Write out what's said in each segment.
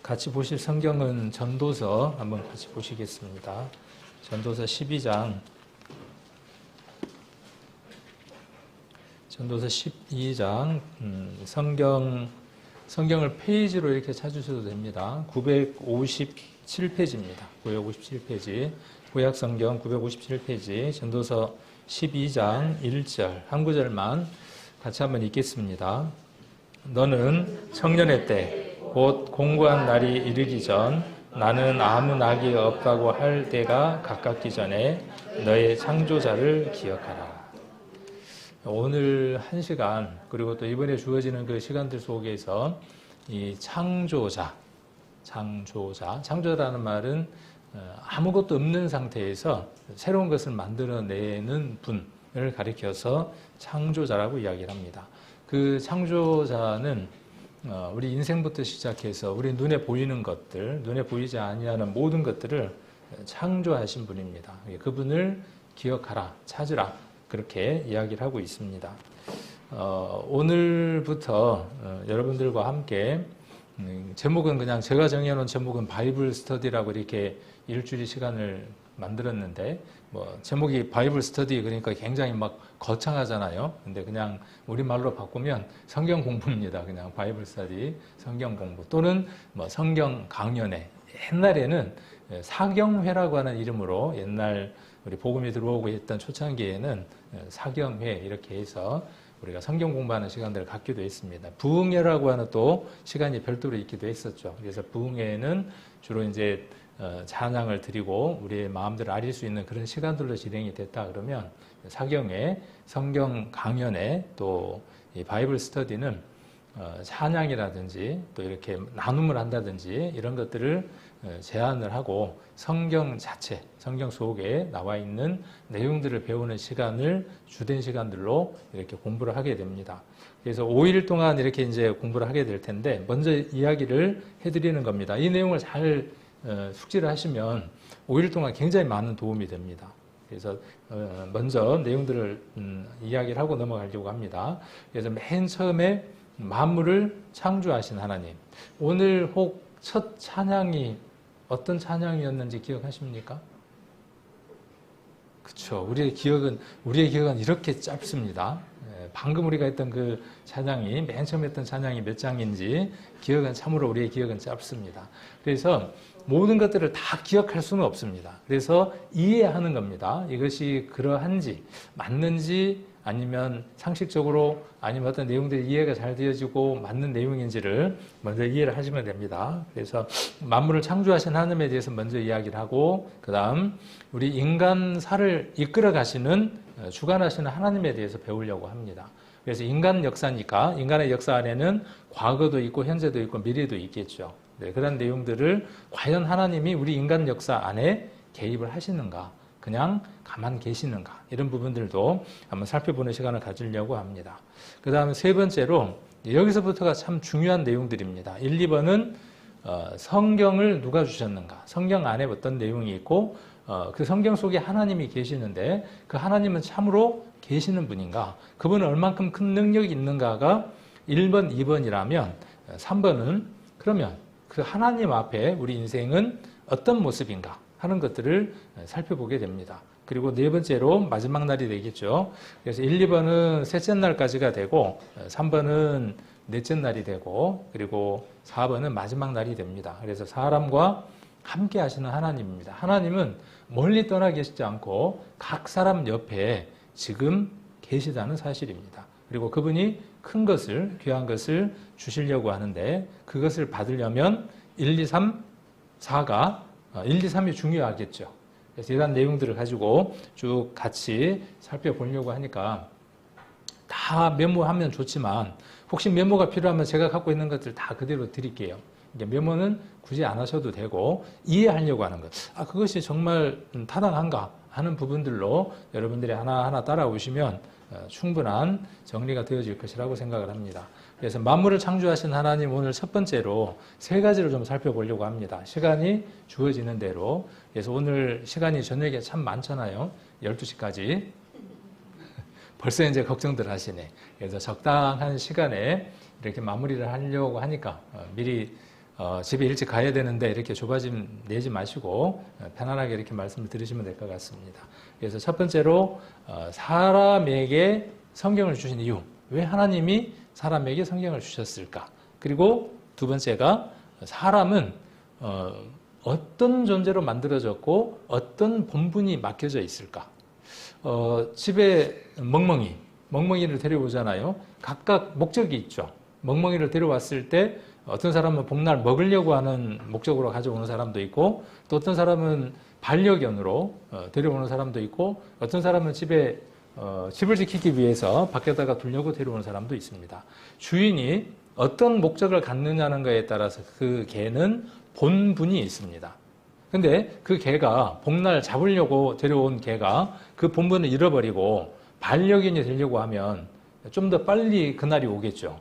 같이 보실 성경은 전도서 한번 같이 보시겠습니다. 전도서 12장, 전도서 12장, 성경을 페이지로 이렇게 찾으셔도 됩니다. 957페이지입니다. 957페이지. 구약성경 957페이지, 전도서 12장 1절, 한 구절만 같이 한번 읽겠습니다. 너는 청년의 때, 곧 공고한 날이 이르기 전, 나는 아무 낙이 없다고 할 때가 가깝기 전에 너의 창조자를 기억하라. 오늘 한 시간, 그리고 또 이번에 주어지는 그 시간들 속에서 이 창조자라는 말은 아무것도 없는 상태에서 새로운 것을 만들어내는 분을 가리켜서 창조자라고 이야기를 합니다. 그 창조자는 우리 인생부터 시작해서 우리 눈에 보이는 것들, 눈에 보이지 아니하는 모든 것들을 창조하신 분입니다. 그분을 기억하라, 찾으라, 그렇게 이야기를 하고 있습니다. 오늘부터 여러분들과 함께 제목은 그냥 제가 정해놓은 제목은 바이블 스터디라고 이렇게 일주일 시간을 만들었는데, 제목이 바이블 스터디 그러니까 굉장히 막 거창하잖아요. 근데 그냥 우리말로 바꾸면 성경 공부입니다. 그냥 바이블 스터디, 성경 공부 또는 성경 강연회. 옛날에는 사경회라고 하는 이름으로 옛날 우리 복음이 들어오고 했던 초창기에는 사경회 이렇게 해서 우리가 성경 공부하는 시간들을 갖기도 했습니다. 부흥회라고 하는 또 시간이 별도로 있기도 했었죠. 그래서 부흥회는 주로 이제 찬양을 드리고 우리의 마음들을 아릴 수 있는 그런 시간들로 진행이 됐다 그러면, 사경회, 성경 강연회, 또 이 바이블 스터디는 찬양이라든지 또 이렇게 나눔을 한다든지 이런 것들을 제안을 하고 성경 자체, 성경 속에 나와 있는 내용들을 배우는 시간을 주된 시간들로 이렇게 공부를 하게 됩니다. 그래서 5일 동안 이렇게 이제 공부를 하게 될 텐데, 먼저 이야기를 해드리는 겁니다. 이 내용을 잘 숙지를 하시면 5일 동안 굉장히 많은 도움이 됩니다. 그래서 먼저 내용들을 이야기를 하고 넘어가려고 합니다. 그래서 맨 처음에 만물을 창조하신 하나님. 오늘 혹 첫 찬양이 어떤 찬양이었는지 기억하십니까? 그렇죠. 우리의 기억은 이렇게 짧습니다. 방금 우리가 했던 그 찬양이, 맨 처음 했던 찬양이 몇 장인지 참으로 우리의 기억은 짧습니다. 그래서 모든 것들을 다 기억할 수는 없습니다. 그래서 이해하는 겁니다. 이것이 그러한지, 맞는지, 아니면 상식적으로, 아니면 어떤 내용들이 이해가 잘 되어지고 맞는 내용인지를 먼저 이해를 하시면 됩니다. 그래서 만물을 창조하신 하나님에 대해서 먼저 이야기를 하고, 그 다음 우리 인간사를 이끌어 가시는, 주관하시는 하나님에 대해서 배우려고 합니다. 그래서 인간 역사니까 인간의 역사 안에는 과거도 있고 현재도 있고 미래도 있겠죠. 네, 그런 내용들을 과연 하나님이 우리 인간 역사 안에 개입을 하시는가, 그냥 가만 계시는가, 이런 부분들도 한번 살펴보는 시간을 가지려고 합니다. 그 다음에 세 번째로, 여기서부터가 참 중요한 내용들입니다. 1, 2번은 성경을 누가 주셨는가, 성경 안에 어떤 내용이 있고 그 성경 속에 하나님이 계시는데 그 하나님은 참으로 계시는 분인가, 그분은 얼만큼 큰 능력이 있는가가 1번, 2번이라면 3번은 그러면 그 하나님 앞에 우리 인생은 어떤 모습인가 하는 것들을 살펴보게 됩니다. 그리고 네 번째로 마지막 날이 되겠죠. 그래서 1, 2번은 셋째 날까지가 되고, 3번은 넷째 날이 되고, 그리고 4번은 마지막 날이 됩니다. 그래서 사람과 함께 하시는 하나님입니다. 하나님은 멀리 떠나 계시지 않고 각 사람 옆에 지금 계시다는 사실입니다. 그리고 그분이 큰 것을, 귀한 것을 주시려고 하는데, 그것을 받으려면 1, 2, 3, 4가 1, 2, 3이 중요하겠죠. 그래서 이러한 내용들을 가지고 쭉 같이 살펴보려고 하니까, 다 메모하면 좋지만 혹시 메모가 필요하면 제가 갖고 있는 것들 다 그대로 드릴게요. 메모는 굳이 안 하셔도 되고, 이해하려고 하는 것, 그것이 정말 타당한가 하는 부분들로 여러분들이 하나하나 따라오시면 충분한 정리가 되어질 것이라고 생각을 합니다. 그래서 만물을 창조하신 하나님, 오늘 첫 번째로 세 가지를 좀 살펴보려고 합니다. 시간이 주어지는 대로. 그래서 오늘 시간이 저녁에 참 많잖아요. 12시까지. 벌써 이제 걱정들 하시네. 그래서 적당한 시간에 이렇게 마무리를 하려고 하니까 미리 집에 일찍 가야 되는데 이렇게 조바심 내지 마시고 편안하게 이렇게 말씀을 들으시면 될 것 같습니다. 그래서 첫 번째로 사람에게 성경을 주신 이유, 왜 하나님이 사람에게 성경을 주셨을까? 그리고 두 번째가 사람은 어떤 존재로 만들어졌고 어떤 본분이 맡겨져 있을까? 집에 멍멍이를 데려오잖아요. 각각 목적이 있죠. 멍멍이를 데려왔을 때 어떤 사람은 복날 먹으려고 하는 목적으로 가져오는 사람도 있고, 또 어떤 사람은 반려견으로 데려오는 사람도 있고, 어떤 사람은 집에 집을 지키기 위해서 밖에다가 두려고 데려오는 사람도 있습니다. 주인이 어떤 목적을 갖느냐는 것에 따라서 그 개는 본분이 있습니다. 근데 그 개가 복날 잡으려고 데려온 개가 그 본분을 잃어버리고 반려견이 되려고 하면 좀 더 빨리 그날이 오겠죠.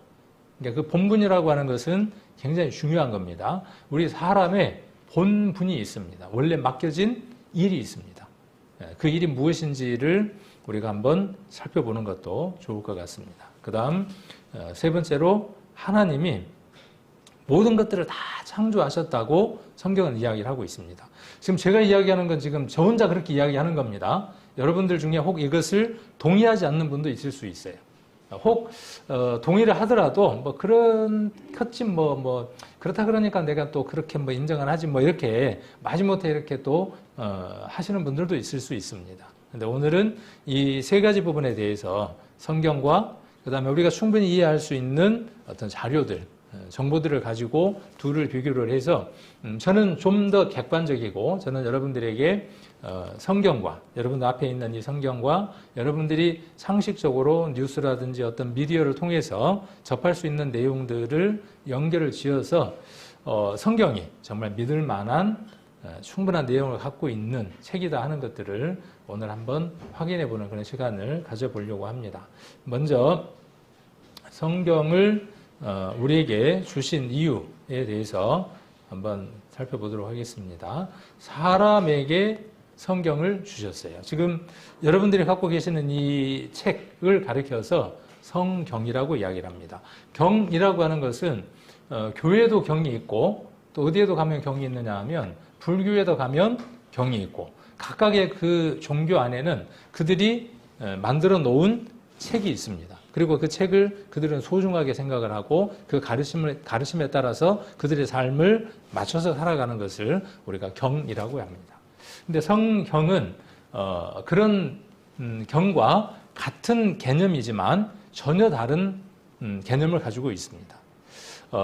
그러니까 그 본분이라고 하는 것은 굉장히 중요한 겁니다. 우리 사람의 본분이 있습니다. 원래 맡겨진 일이 있습니다. 그 일이 무엇인지를 우리가 한번 살펴보는 것도 좋을 것 같습니다. 그 다음 세 번째로 하나님이 모든 것들을 다 창조하셨다고 성경은 이야기를 하고 있습니다. 지금 제가 이야기하는 건 지금 저 혼자 그렇게 이야기하는 겁니다. 여러분들 중에 혹 이것을 동의하지 않는 분도 있을 수 있어요. 혹 동의를 하더라도 뭐 그렇겠지 뭐 그렇다 그러니까 내가 또 그렇게 뭐 인정은 하지 뭐 이렇게 마지못해 이렇게 또 하시는 분들도 있을 수 있습니다. 근데 오늘은 이 세 가지 부분에 대해서 성경과 그다음에 우리가 충분히 이해할 수 있는 어떤 자료들, 정보들을 가지고 둘을 비교를 해서 저는 좀 더 객관적이고 저는 여러분들에게 성경과 여러분들 앞에 있는 이 성경과 여러분들이 상식적으로 뉴스라든지 어떤 미디어를 통해서 접할 수 있는 내용들을 연결을 지어서 성경이 정말 믿을 만한 충분한 내용을 갖고 있는 책이다 하는 것들을 오늘 한번 확인해 보는 그런 시간을 가져보려고 합니다. 먼저 성경을 우리에게 주신 이유에 대해서 한번 살펴보도록 하겠습니다. 사람에게 성경을 주셨어요. 지금 여러분들이 갖고 계시는 이 책을 가리켜서 성경이라고 이야기를 합니다. 경이라고 하는 것은 교회도 경이 있고 또 어디에도 가면 경이 있느냐 하면 불교에도 가면 경이 있고 각각의 그 종교 안에는 그들이 만들어 놓은 책이 있습니다. 그리고 그 책을 그들은 소중하게 생각을 하고 그 가르침에 따라서 그들의 삶을 맞춰서 살아가는 것을 우리가 경이라고 합니다. 근데 성경은 그런 경과 같은 개념이지만 전혀 다른 개념을 가지고 있습니다.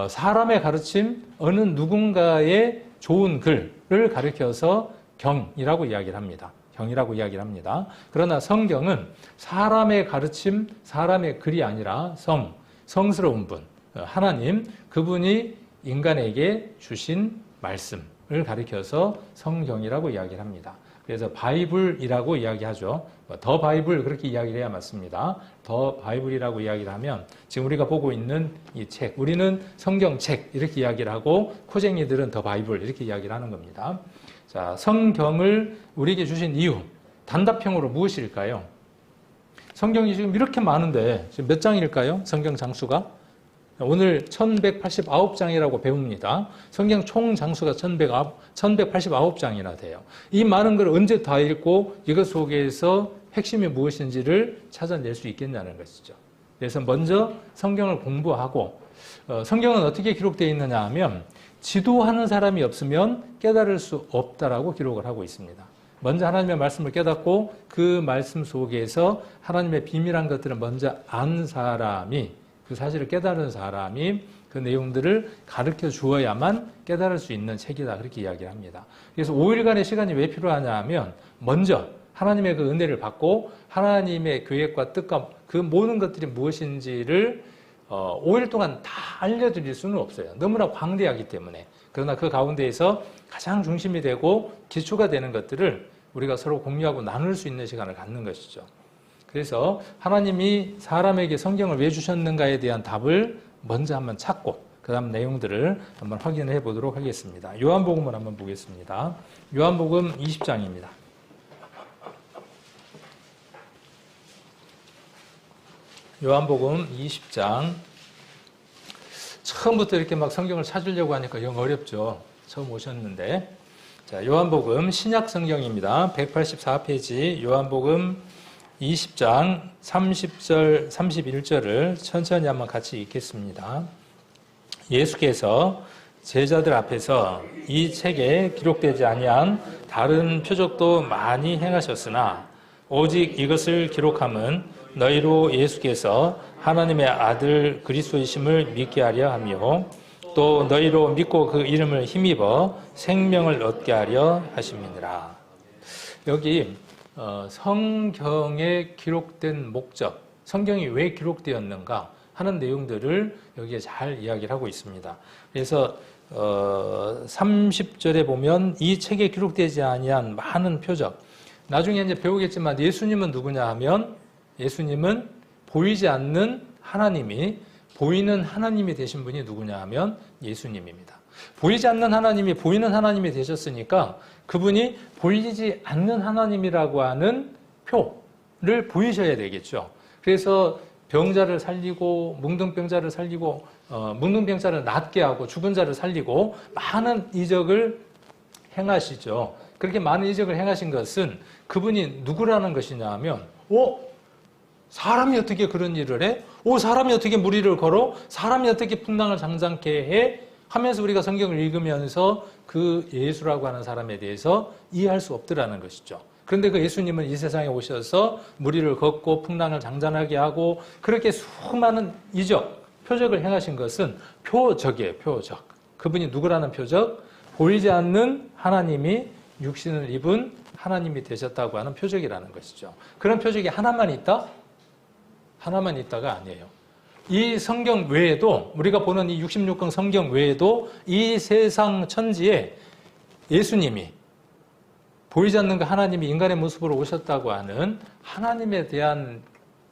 사람의 가르침, 어느 누군가의 좋은 글을 가리켜서 경이라고 이야기를 합니다. 경이라고 이야기를 합니다. 그러나 성경은 사람의 가르침, 사람의 글이 아니라 성스러운 분, 하나님, 그분이 인간에게 주신 말씀을 가리켜서 성경이라고 이야기를 합니다. 그래서 바이블이라고 이야기하죠. 더 바이블 그렇게 이야기를 해야 맞습니다. 더 바이블이라고 이야기를 하면 지금 우리가 보고 있는 이 책, 우리는 성경책 이렇게 이야기를 하고 코쟁이들은 더 바이블 이렇게 이야기를 하는 겁니다. 자, 성경을 우리에게 주신 이유, 단답형으로 무엇일까요? 성경이 지금 이렇게 많은데 지금 몇 장일까요? 성경 장수가? 오늘 1189장이라고 배웁니다. 성경 총 장수가 1189장이나 돼요. 이 많은 걸 언제 다 읽고 이것 속에서 핵심이 무엇인지를 찾아낼 수 있겠냐는 것이죠. 그래서 먼저 성경을 공부하고 성경은 어떻게 기록되어 있느냐 하면 지도하는 사람이 없으면 깨달을 수 없다라고 기록을 하고 있습니다. 먼저 하나님의 말씀을 깨닫고 그 말씀 속에서 하나님의 비밀한 것들을 먼저 안 사람이, 그 사실을 깨달은 사람이 그 내용들을 가르쳐 주어야만 깨달을 수 있는 책이다 그렇게 이야기를 합니다. 그래서 5일간의 시간이 왜 필요하냐 하면 먼저 하나님의 그 은혜를 받고 하나님의 계획과 뜻과 그 모든 것들이 무엇인지를 5일 동안 다 알려드릴 수는 없어요. 너무나 광대하기 때문에. 그러나 그 가운데에서 가장 중심이 되고 기초가 되는 것들을 우리가 서로 공유하고 나눌 수 있는 시간을 갖는 것이죠. 그래서 하나님이 사람에게 성경을 왜 주셨는가에 대한 답을 먼저 한번 찾고 그 다음 내용들을 한번 확인해 보도록 하겠습니다. 요한복음을 한번 보겠습니다. 요한복음 20장입니다. 요한복음 20장 처음부터 이렇게 막 성경을 찾으려고 하니까 영 어렵죠. 처음 오셨는데. 자, 요한복음 신약 성경입니다. 184페이지 요한복음 20장 30절, 31절을 천천히 한번 같이 읽겠습니다. 예수께서 제자들 앞에서 이 책에 기록되지 아니한 다른 표적도 많이 행하셨으나 오직 이것을 기록함은 너희로 예수께서 하나님의 아들 그리스도이심을 믿게 하려 하며 또 너희로 믿고 그 이름을 힘입어 생명을 얻게 하려 하심이니라. 여기 성경에 기록된 목적, 성경이 왜 기록되었는가 하는 내용들을 여기에 잘 이야기를 하고 있습니다. 그래서 30절에 보면 이 책에 기록되지 아니한 많은 표적. 나중에 이제 배우겠지만 예수님은 누구냐 하면 예수님은 보이지 않는 하나님이 보이는 하나님이 되신 분이 누구냐 하면 예수님입니다. 보이지 않는 하나님이 보이는 하나님이 되셨으니까 그분이 보이지 않는 하나님이라고 하는 표를 보이셔야 되겠죠. 그래서 병자를 살리고 뭉둥병자를 살리고 뭉둥병자를 낫게 하고 죽은 자를 살리고 많은 이적을 행하시죠. 그렇게 많은 이적을 행하신 것은 그분이 누구라는 것이냐 하면 사람이 어떻게 그런 일을 해? 사람이 어떻게 무리를 걸어? 사람이 어떻게 풍랑을 장장케 해? 하면서 우리가 성경을 읽으면서 그 예수라고 하는 사람에 대해서 이해할 수 없더라는 것이죠. 그런데 그 예수님은 이 세상에 오셔서 무리를 걷고 풍랑을 장전하게 하고 그렇게 수많은 이적, 표적을 행하신 것은 표적이에요. 표적. 그분이 누구라는 표적? 보이지 않는 하나님이 육신을 입은 하나님이 되셨다고 하는 표적이라는 것이죠. 그런 표적이 하나만 있다? 하나만 있다가 아니에요. 이 성경 외에도 우리가 보는 이 66권 성경 외에도 이 세상 천지에 예수님이 보이지 않는 그 하나님이 인간의 모습으로 오셨다고 하는 하나님에 대한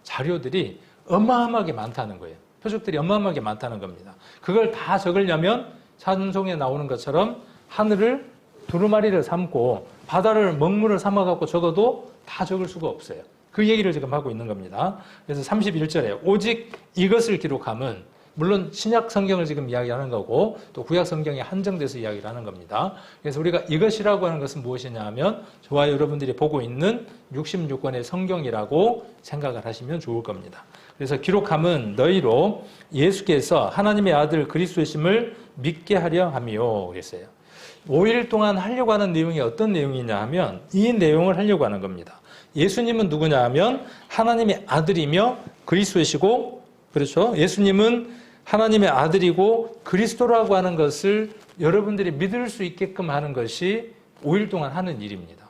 자료들이 어마어마하게 많다는 거예요. 표적들이 어마어마하게 많다는 겁니다. 그걸 다 적으려면 찬송에 나오는 것처럼 하늘을 두루마리를 삼고 바다를 먹물을 삼아갖고 적어도 다 적을 수가 없어요. 그 얘기를 지금 하고 있는 겁니다. 그래서 31절에 오직 이것을 기록함은 물론 신약 성경을 지금 이야기하는 거고 또 구약 성경에 한정돼서 이야기를 하는 겁니다. 그래서 우리가 이것이라고 하는 것은 무엇이냐 하면 저와 여러분들이 보고 있는 66권의 성경이라고 생각을 하시면 좋을 겁니다. 그래서 기록함은 너희로 예수께서 하나님의 아들 그리스도이심을 믿게 하려 함이요 그랬어요. 5일 동안 하려고 하는 내용이 어떤 내용이냐 하면 이 내용을 하려고 하는 겁니다. 예수님은 누구냐 하면 하나님의 아들이며 그리스도이시고 그렇죠. 예수님은 하나님의 아들이고 그리스도라고 하는 것을 여러분들이 믿을 수 있게끔 하는 것이 5일 동안 하는 일입니다.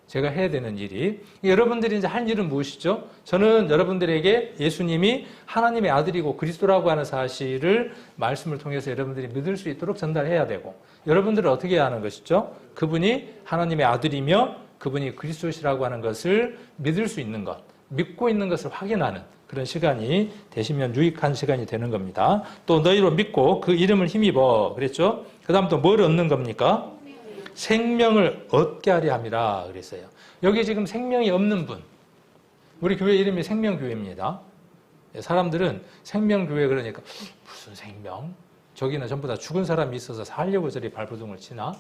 제가 해야 되는 일이. 여러분들이 이제 할 일은 무엇이죠? 저는 여러분들에게 예수님이 하나님의 아들이고 그리스도라고 하는 사실을 말씀을 통해서 여러분들이 믿을 수 있도록 전달해야 되고 여러분들은 어떻게 해야 하는 것이죠? 그분이 하나님의 아들이며 그분이 그리스도시라고 하는 것을 믿을 수 있는 것, 믿고 있는 것을 확인하는 그런 시간이 되시면 유익한 시간이 되는 겁니다. 또 너희로 믿고 그 이름을 힘입어 그랬죠? 그 다음 또 뭘 얻는 겁니까? 생명을 얻게 하려 함이라 그랬어요. 여기 지금 생명이 없는 분, 우리 교회 이름이 생명교회입니다. 사람들은 생명교회 그러니까 무슨 생명? 저기는 전부 다 죽은 사람이 있어서 살려고 저리 발버둥을 치나?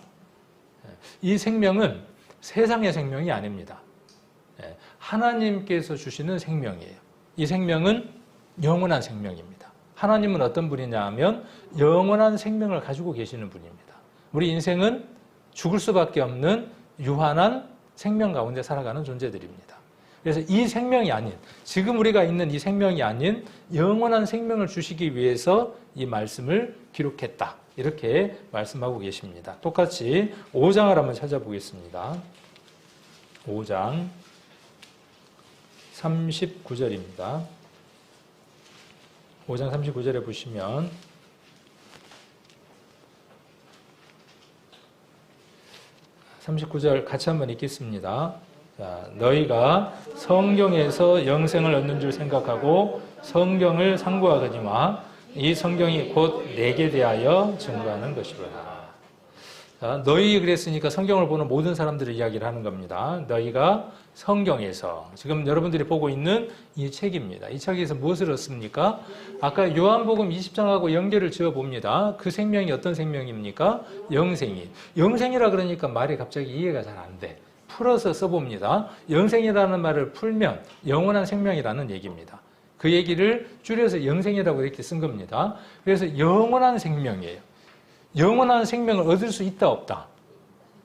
이 생명은 세상의 생명이 아닙니다. 하나님께서 주시는 생명이에요. 이 생명은 영원한 생명입니다. 하나님은 어떤 분이냐 하면 영원한 생명을 가지고 계시는 분입니다. 우리 인생은 죽을 수밖에 없는 유한한 생명 가운데 살아가는 존재들입니다. 그래서 이 생명이 아닌, 지금 우리가 있는 이 생명이 아닌 영원한 생명을 주시기 위해서 이 말씀을 기록했다. 이렇게 말씀하고 계십니다. 똑같이 5장을 한번 찾아보겠습니다. 5장 39절입니다. 5장 39절에 보시면 (39절) 같이 한번 읽겠습니다. 자, 너희가 성경에서 영생을 얻는 줄 생각하고 성경을 상고하거니와 이 성경이 곧 내게 대하여 증거하는 것이로라. 자, 너희 그랬으니까 성경을 보는 모든 사람들을 이야기를 하는 겁니다. 너희가 성경에서 지금 여러분들이 보고 있는 이 책입니다. 이 책에서 무엇을 얻습니까? 아까 요한복음 20장하고 연결을 지어 봅니다. 그 생명이 어떤 생명입니까? 영생이. 영생이라 그러니까 말이 갑자기 이해가 잘 안 돼. 풀어서 써봅니다. 영생이라는 말을 풀면 영원한 생명이라는 얘기입니다. 그 얘기를 줄여서 영생이라고 이렇게 쓴 겁니다. 그래서 영원한 생명이에요. 영원한 생명을 얻을 수 있다, 없다?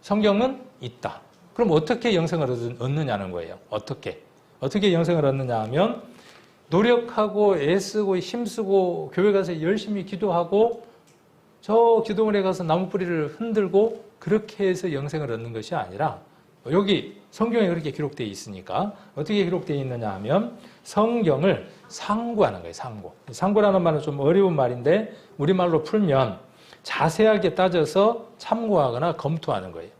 성경은 있다. 그럼 어떻게 영생을 얻느냐는 거예요. 어떻게 영생을 얻느냐 하면 노력하고 애쓰고 힘쓰고 교회 가서 열심히 기도하고 저 기도원에 가서 나무 뿌리를 흔들고 그렇게 해서 영생을 얻는 것이 아니라 여기 성경에 그렇게 기록되어 있으니까 어떻게 기록되어 있느냐 하면 성경을 상고하는 거예요. 상고라는 말은 좀 어려운 말인데 우리말로 풀면 자세하게 따져서 참고하거나 검토하는 거예요.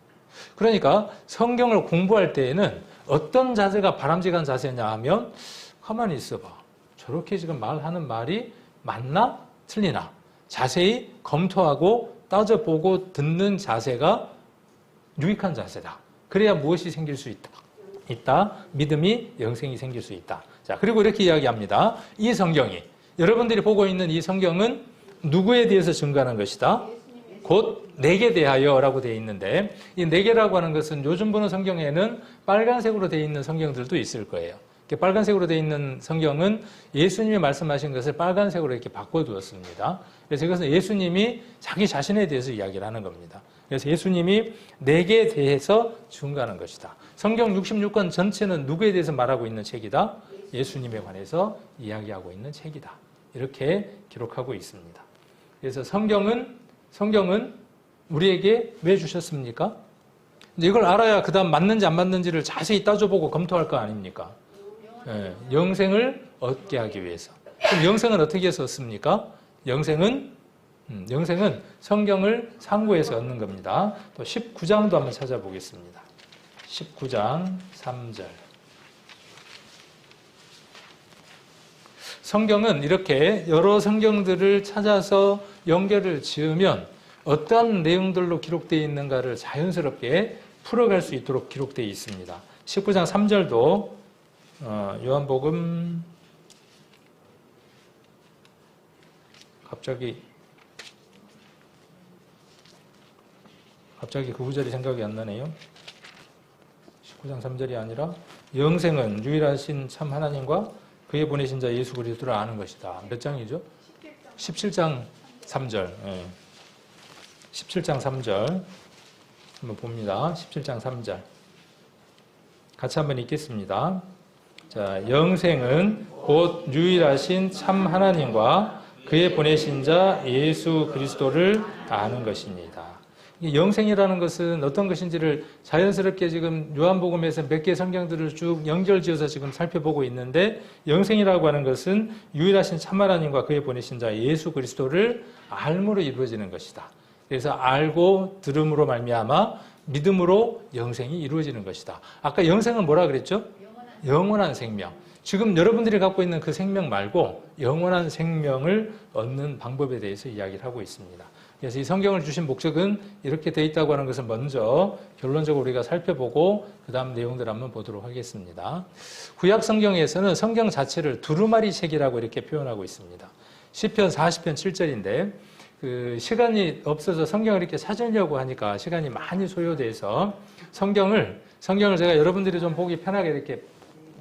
그러니까 성경을 공부할 때에는 어떤 자세가 바람직한 자세냐 하면 가만히 있어봐. 저렇게 지금 말하는 말이 맞나? 틀리나? 자세히 검토하고 따져보고 듣는 자세가 유익한 자세다. 그래야 무엇이 생길 수 있다. 믿음이 영생이 생길 수 있다. 자, 그리고 이렇게 이야기합니다. 이 성경이 여러분들이 보고 있는 이 성경은 누구에 대해서 증거하는 것이다? 곧 내게 대하여라고 되어 있는데 이 내게라고 하는 것은 요즘 보는 성경에는 빨간색으로 되어 있는 성경들도 있을 거예요. 빨간색으로 되어 있는 성경은 예수님이 말씀하신 것을 빨간색으로 이렇게 바꿔두었습니다. 그래서 이것은 예수님이 자기 자신에 대해서 이야기를 하는 겁니다. 그래서 예수님이 내게 대해서 증거하는 것이다. 성경 66권 전체는 누구에 대해서 말하고 있는 책이다? 예수님에 관해서 이야기하고 있는 책이다. 이렇게 기록하고 있습니다. 그래서 성경은 우리에게 왜 주셨습니까? 이걸 알아야 그 다음 맞는지 안 맞는지를 자세히 따져보고 검토할 거 아닙니까? 네, 영생을 얻게 하기 위해서. 그럼 영생은 어떻게 해서 얻습니까? 영생은 성경을 상고해서 얻는 겁니다. 또 19장도 한번 찾아보겠습니다. 19장 3절. 성경은 이렇게 여러 성경들을 찾아서 연결을 지으면 어떤 내용들로 기록되어 있는가를 자연스럽게 풀어갈 수 있도록 기록되어 있습니다. 19장 3절도 요한복음 갑자기 그 구절이 생각이 안 나네요. 19장 3절이 아니라 영생은 유일하신 참 하나님과 그의 보내신 자 예수 그리스도를 아는 것이다. 몇 장이죠? 17장 3절. 예. 17장 3절 한번 봅니다. 17장 3절 같이 한번 읽겠습니다. 자, 영생은 곧 유일하신 참 하나님과 그의 보내신 자 예수 그리스도를 아는 것입니다. 영생이라는 것은 어떤 것인지를 자연스럽게 지금 요한복음에서 몇 개 성경들을 쭉 연결지어서 지금 살펴보고 있는데 영생이라고 하는 것은 유일하신 참 하나님과 그의 보내신 자 예수 그리스도를 알므로 이루어지는 것이다. 그래서 알고 들음으로 말미암아 믿음으로 영생이 이루어지는 것이다. 아까 영생은 뭐라 그랬죠? 영원한 생명. 지금 여러분들이 갖고 있는 그 생명 말고 영원한 생명을 얻는 방법에 대해서 이야기를 하고 있습니다. 그래서 이 성경을 주신 목적은 이렇게 되어 있다고 하는 것을 먼저 결론적으로 우리가 살펴보고 그 다음 내용들을 한번 보도록 하겠습니다. 구약 성경에서는 성경 자체를 두루마리 책이라고 이렇게 표현하고 있습니다. 시편 40편 7절인데 그 시간이 없어서 성경을 이렇게 찾으려고 하니까 시간이 많이 소요돼서 성경을 제가 여러분들이 좀 보기 편하게 이렇게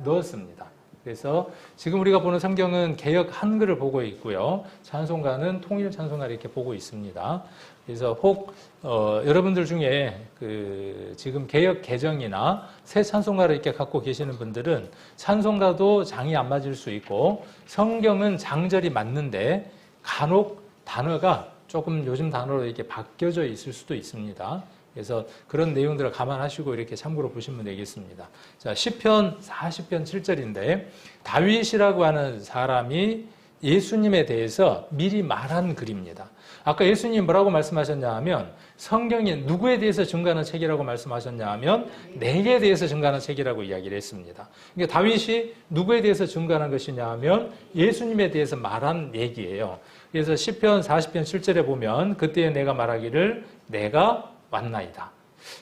넣었습니다. 그래서 지금 우리가 보는 성경은 개역 한글을 보고 있고요. 찬송가는 통일 찬송가를 이렇게 보고 있습니다. 그래서 혹 여러분들 중에 그 지금 개역 개정이나 새 찬송가를 이렇게 갖고 계시는 분들은 찬송가도 장이 안 맞을 수 있고 성경은 장절이 맞는데 간혹 단어가 조금 요즘 단어로 이렇게 바뀌어져 있을 수도 있습니다. 그래서 그런 내용들을 감안하시고 이렇게 참고로 보시면 되겠습니다. 자, 시편 40편 7절인데 다윗이라고 하는 사람이 예수님에 대해서 미리 말한 글입니다. 아까 예수님 뭐라고 말씀하셨냐 하면 성경이 누구에 대해서 증거하는 책이라고 말씀하셨냐 하면 내게 대해서 증거하는 책이라고 이야기를 했습니다. 그러니까 다윗이 누구에 대해서 증거하는 것이냐 하면 예수님에 대해서 말한 얘기예요. 그래서 시편 40편 7절에 보면 그때에 내가 말하기를 내가 왔나이다.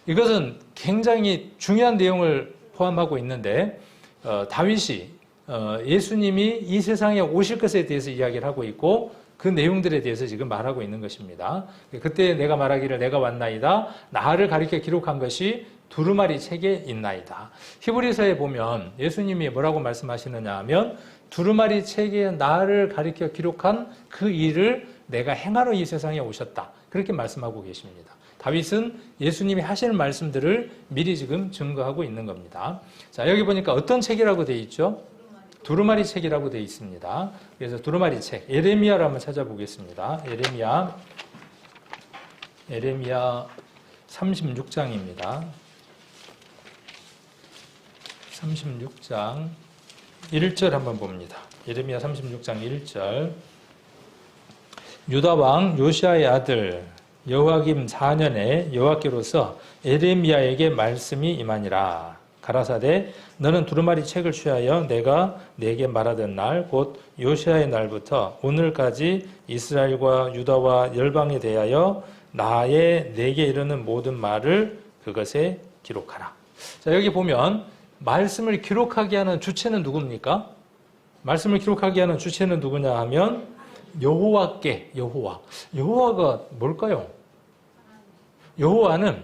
이것은 굉장히 중요한 내용을 포함하고 있는데 다윗이 예수님이 이 세상에 오실 것에 대해서 이야기를 하고 있고 그 내용들에 대해서 지금 말하고 있는 것입니다. 그때 내가 말하기를 내가 왔나이다. 나를 가리켜 기록한 것이 두루마리 책에 있나이다. 히브리서에 보면 예수님이 뭐라고 말씀하시느냐 하면 두루마리 책에 나를 가리켜 기록한 그 일을 내가 행하러 이 세상에 오셨다. 그렇게 말씀하고 계십니다. 다윗은 예수님이 하시는 말씀들을 미리 지금 증거하고 있는 겁니다. 자, 여기 보니까 어떤 책이라고 되어 있죠? 두루마리 책이라고 되어 있습니다. 그래서 두루마리 책, 예레미야를 한번 찾아보겠습니다. 예레미야 36장입니다. 36장 1절 한번 봅니다. 예레미야 36장 1절. 유다 왕 요시아의 아들 여호야김 4년에 여호와께로서 예레미야에게 말씀이 임하니라. 가라사대 너는 두루마리 책을 취하여 내가 네게 말하던 날 곧 요시아의 날부터 오늘까지 이스라엘과 유다와 열방에 대하여 내게 이르는 모든 말을 그것에 기록하라. 자, 여기 보면 말씀을 기록하게 하는 주체는 누굽니까? 말씀을 기록하게 하는 주체는 누구냐 하면 여호와가 뭘까요? 여호와는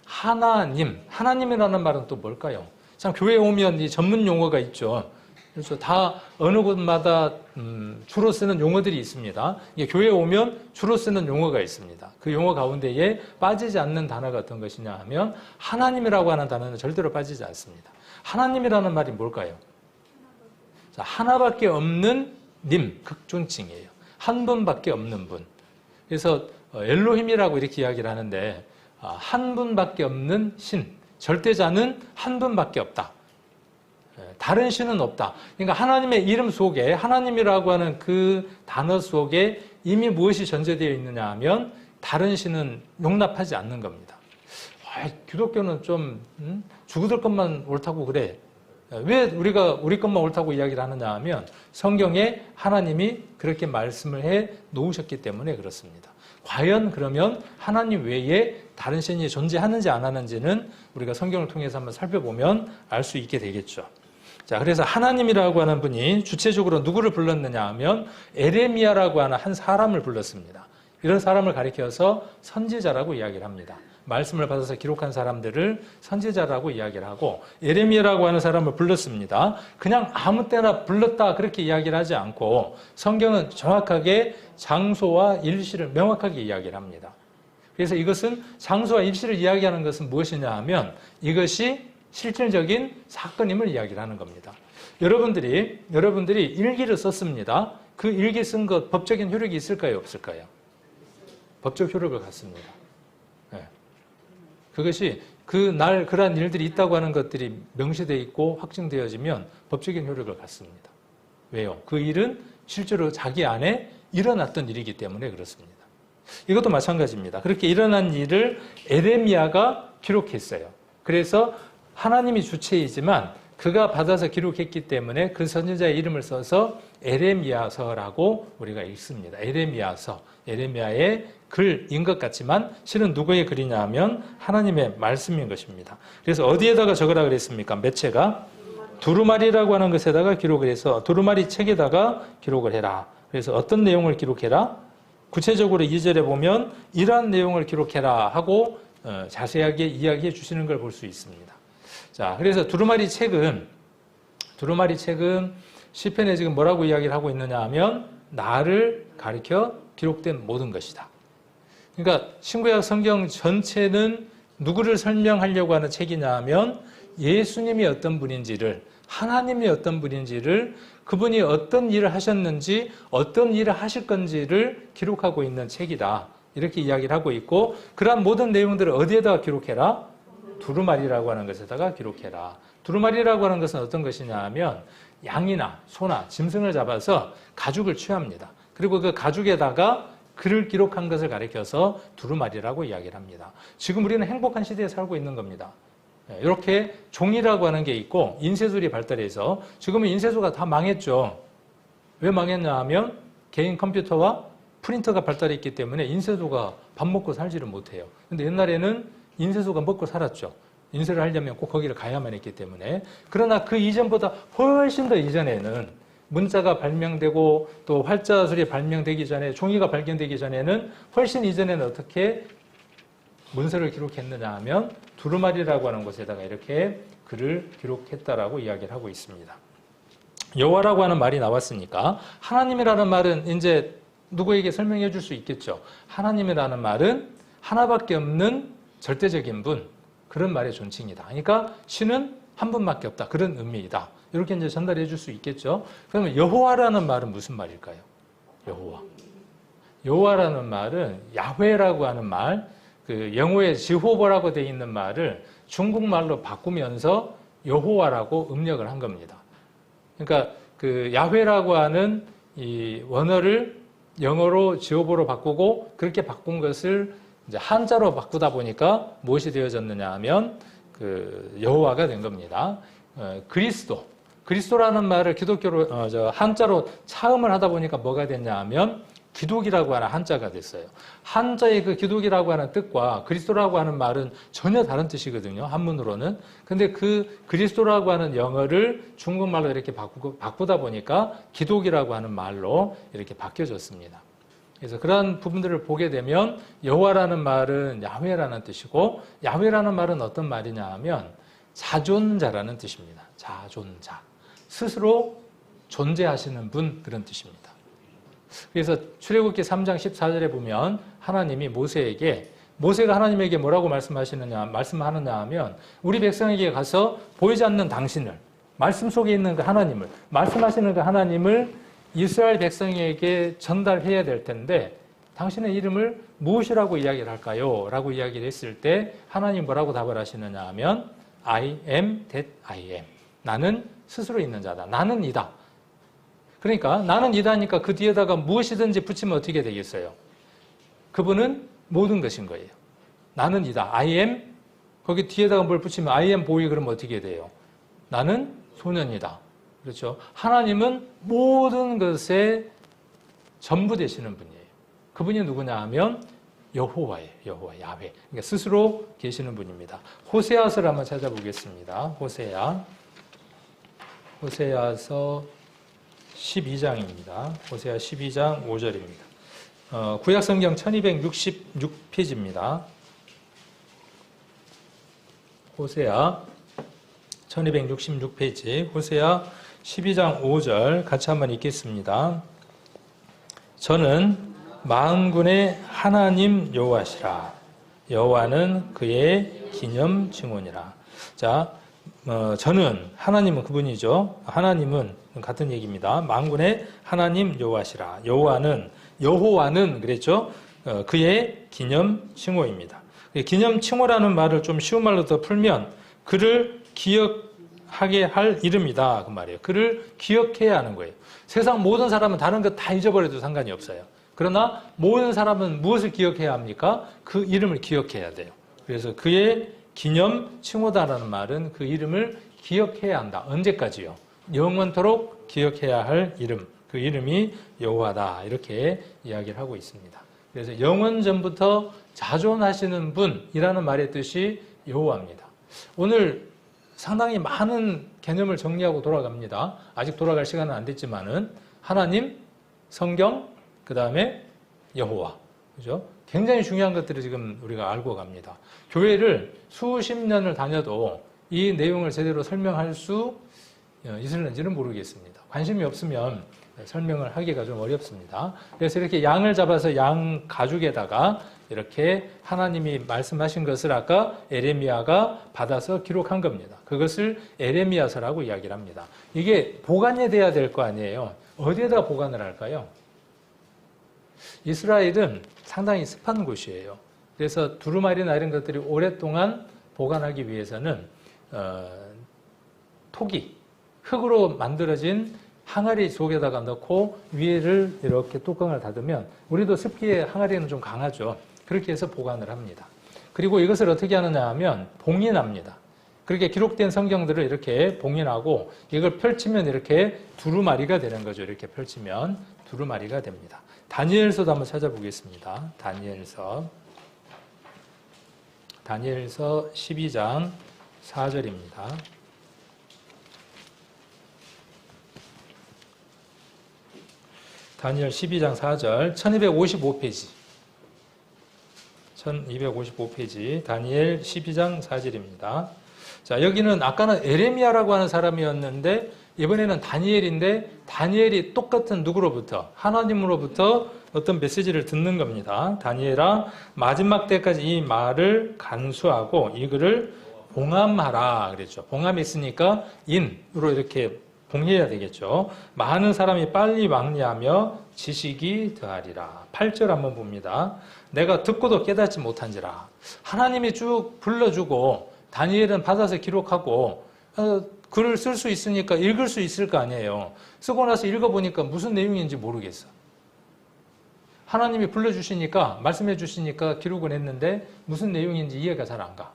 하나님이라는 말은 또 뭘까요? 참 교회에 오면 이 전문 용어가 있죠. 그래서 다 어느 곳마다 주로 쓰는 용어들이 있습니다. 이게 교회에 오면 주로 쓰는 용어가 있습니다. 그 용어 가운데에 빠지지 않는 단어가 어떤 것이냐 하면 하나님이라고 하는 단어는 절대로 빠지지 않습니다. 하나님이라는 말이 뭘까요? 자, 하나밖에 없는 님, 극존칭이에요. 한 분밖에 없는 분. 그래서 엘로힘이라고 이렇게 이야기를 하는데 한 분밖에 없는 신, 절대자는 한 분밖에 없다. 다른 신은 없다. 그러니까 하나님의 이름 속에 하나님이라고 하는 그 단어 속에 이미 무엇이 전제되어 있느냐 하면 다른 신은 용납하지 않는 겁니다. 기독교는 좀 죽어들 것만 옳다고 그래. 왜 우리 것만 옳다고 이야기를 하느냐 하면 성경에 하나님이 그렇게 말씀을 해 놓으셨기 때문에 그렇습니다. 과연 그러면 하나님 외에 다른 신이 존재하는지 안 하는지는 우리가 성경을 통해서 한번 살펴보면 알 수 있게 되겠죠. 자, 그래서 하나님이라고 하는 분이 주체적으로 누구를 불렀느냐 하면 에레미야라고 하는 한 사람을 불렀습니다. 이런 사람을 가리켜서 선지자라고 이야기를 합니다. 말씀을 받아서 기록한 사람들을 선지자라고 이야기를 하고 예레미야라고 하는 사람을 불렀습니다. 그냥 아무 때나 불렀다 그렇게 이야기를 하지 않고 성경은 정확하게 장소와 일시를 명확하게 이야기를 합니다. 그래서 이것은 장소와 일시를 이야기하는 것은 무엇이냐 하면 이것이 실질적인 사건임을 이야기를 하는 겁니다. 여러분들이 일기를 썼습니다. 그 일기 쓴 것 법적인 효력이 있을까요? 없을까요? 법적 효력을 갖습니다. 네. 그것이 그날 그러한 일들이 있다고 하는 것들이 명시되어 있고 확증되어지면 법적인 효력을 갖습니다. 왜요? 그 일은 실제로 자기 안에 일어났던 일이기 때문에 그렇습니다. 이것도 마찬가지입니다. 그렇게 일어난 일을 에레미야가 기록했어요. 그래서 하나님이 주체이지만 그가 받아서 기록했기 때문에 그 선지자의 이름을 써서 에레미야서라고 우리가 읽습니다. 에레미야서, 에레미야의 글인 것 같지만 실은 누구의 글이냐 하면 하나님의 말씀인 것입니다. 그래서 어디에다가 적으라 그랬습니까? 매체가 두루마리라고 하는 것에다가 기록을 해서 두루마리 책에다가 기록을 해라. 그래서 어떤 내용을 기록해라? 구체적으로 2절에 보면 이러한 내용을 기록해라 하고 자세하게 이야기해 주시는 걸 볼 수 있습니다. 자, 그래서 두루마리 책은 시편에 지금 뭐라고 이야기를 하고 있느냐 하면 나를 가리켜 기록된 모든 것이다. 그러니까 신구약 성경 전체는 누구를 설명하려고 하는 책이냐 하면 예수님이 어떤 분인지를, 하나님이 어떤 분인지를, 그분이 어떤 일을 하셨는지, 어떤 일을 하실 건지를 기록하고 있는 책이다. 이렇게 이야기를 하고 있고, 그러한 모든 내용들을 어디에다가 기록해라? 두루마리라고 하는 것에다가 기록해라. 두루마리라고 하는 것은 어떤 것이냐 하면 양이나 소나 짐승을 잡아서 가죽을 취합니다. 그리고 그 가죽에다가 글을 기록한 것을 가리켜서 두루마리라고 이야기를 합니다. 지금 우리는 행복한 시대에 살고 있는 겁니다. 이렇게 종이라고 하는 게 있고 인쇄술이 발달해서 지금은 인쇄소가 다 망했죠. 왜 망했냐 하면 개인 컴퓨터와 프린터가 발달했기 때문에 인쇄소가 밥 먹고 살지를 못해요. 근데 옛날에는 인쇄소가 먹고 살았죠. 인쇄를 하려면 꼭 거기를 가야만 했기 때문에. 그러나 그 이전보다 훨씬 더 이전에는 문자가 발명되고 또 활자술이 발명되기 전에, 종이가 발견되기 전에는 훨씬 이전에는 어떻게 문서를 기록했느냐 하면 두루마리라고 하는 곳에다가 이렇게 글을 기록했다라고 이야기를 하고 있습니다. 여호와라고 하는 말이 나왔으니까 하나님이라는 말은 이제 누구에게 설명해 줄 수 있겠죠. 하나님이라는 말은 하나밖에 없는 절대적인 분, 그런 말의 존칭이다. 그러니까 신은 한 분밖에 없다. 그런 의미이다. 이렇게 이제 전달해 줄 수 있겠죠. 그러면 여호와라는 말은 무슨 말일까요? 여호와. 여호와라는 말은 야훼라고 하는 말, 그 영어에 지호버라고 되어 있는 말을 중국말로 바꾸면서 여호와라고 음력을 한 겁니다. 그러니까 그 야훼라고 하는 이 원어를 영어로 지호버로 바꾸고 그렇게 바꾼 것을 이제 한자로 바꾸다 보니까 무엇이 되어졌느냐 하면 그 여호와가 된 겁니다. 그리스도라는 말을 기독교로 한자로 차음을 하다 보니까 뭐가 됐냐 하면 기독이라고 하는 한자가 됐어요. 한자의 그 기독이라고 하는 뜻과 그리스도라고 하는 말은 전혀 다른 뜻이거든요. 한문으로는. 근데 그 그리스도라고 하는 영어를 중국말로 이렇게 바꾸다 보니까 기독이라고 하는 말로 이렇게 바뀌어졌습니다. 그래서 그런 부분들을 보게 되면 여호와라는 말은 야훼라는 뜻이고 야훼라는 말은 어떤 말이냐 하면 자존자라는 뜻입니다. 자존자. 스스로 존재하시는 분, 그런 뜻입니다. 그래서 출애굽기 3장 14절에 보면 하나님이 모세가 하나님에게 뭐라고 말씀하느냐 하면 우리 백성에게 가서 보이지 않는 당신을, 말씀 속에 있는 그 하나님을, 말씀하시는 그 하나님을 이스라엘 백성에게 전달해야 될 텐데 당신의 이름을 무엇이라고 이야기를 할까요? 라고 이야기를 했을 때 하나님 뭐라고 답을 하시느냐 하면 I am that I am. 나는 스스로 있는 자다. 나는 이다. 그러니까 나는 이다니까 그 뒤에다가 무엇이든지 붙이면 어떻게 되겠어요? 그분은 모든 것인 거예요. 나는 이다. I am. 거기 뒤에다가 뭘 붙이면 I am boy 그러면 어떻게 돼요? 나는 소년이다. 그렇죠? 하나님은 모든 것에 전부 되시는 분이에요. 그분이 누구냐 하면 여호와예요. 여호와, 야훼. 그러니까 스스로 계시는 분입니다. 호세아서를 한번 찾아보겠습니다. 호세아서 12장입니다. 호세아 12장 5절입니다. 구약성경 1266페이지입니다. 호세아 1266페이지 호세아 12장 5절 같이 한번 읽겠습니다. 저는 만군의 하나님 여호와시라. 여호와는 그의 기념 증언이라. 자, 저는, 하나님은 그분이죠. 하나님은 같은 얘기입니다. 만군의 하나님 여호와시라. 여호와는 그랬죠. 그의 기념 칭호입니다. 기념 칭호라는 말을 좀 쉬운 말로 더 풀면 그를 기억하게 할 이름이다 그 말이에요. 그를 기억해야 하는 거예요. 세상 모든 사람은 다른 것 다 잊어버려도 상관이 없어요. 그러나 모든 사람은 무엇을 기억해야 합니까? 그 이름을 기억해야 돼요. 그래서 그의 기념 칭호다라는 말은 그 이름을 기억해야 한다. 언제까지요? 영원토록 기억해야 할 이름. 그 이름이 여호와다. 이렇게 이야기를 하고 있습니다. 그래서 영원 전부터 자존하시는 분이라는 말의 뜻이 여호와입니다. 오늘 상당히 많은 개념을 정리하고 돌아갑니다. 아직 돌아갈 시간은 안 됐지만은 하나님, 성경, 그 다음에 여호와. 그죠? 굉장히 중요한 것들을 지금 우리가 알고 갑니다. 교회를 수십 년을 다녀도 이 내용을 제대로 설명할 수 있을는지는 모르겠습니다. 관심이 없으면 설명을 하기가 좀 어렵습니다. 그래서 이렇게 양을 잡아서 양 가죽에다가 이렇게 하나님이 말씀하신 것을 아까 에레미야가 받아서 기록한 겁니다. 그것을 에레미야서라고 이야기를 합니다. 이게 보관이 돼야 될 거 아니에요. 어디에다 보관을 할까요? 이스라엘은 상당히 습한 곳이에요. 그래서 두루마리나 이런 것들이 오랫동안 보관하기 위해서는 토기, 흙으로 만들어진 항아리 속에다가 넣고 위에를 이렇게 뚜껑을 닫으면 우리도 습기에 항아리는 좀 강하죠. 그렇게 해서 보관을 합니다. 그리고 이것을 어떻게 하느냐 하면 봉인합니다. 그렇게 기록된 성경들을 이렇게 봉인하고 이걸 펼치면 이렇게 두루마리가 되는 거죠. 이렇게 펼치면 두루마리가 됩니다. 다니엘서도 한번 찾아보겠습니다. 다니엘서 12장 4절입니다. 다니엘 12장 4절 1255페이지 1255페이지 다니엘 12장 4절입니다. 자, 여기는 아까는 에레미야라고 하는 사람이었는데 이번에는 다니엘인데 다니엘이 똑같은 누구로부터? 하나님으로부터 어떤 메시지를 듣는 겁니다. 다니엘아 마지막 때까지 이 말을 간수하고 이 글을 봉함하라 그랬죠. 봉함했으니까 인으로 이렇게 봉해야 되겠죠. 많은 사람이 빨리 왕래하며 지식이 더하리라. 8절 한번 봅니다. 내가 듣고도 깨닫지 못한지라. 하나님이 쭉 불러주고 다니엘은 받아서 기록하고 글을 쓸 수 있으니까 읽을 수 있을 거 아니에요. 쓰고 나서 읽어보니까 무슨 내용인지 모르겠어. 하나님이 불러주시니까 말씀해 주시니까 기록을 했는데 무슨 내용인지 이해가 잘 안 가.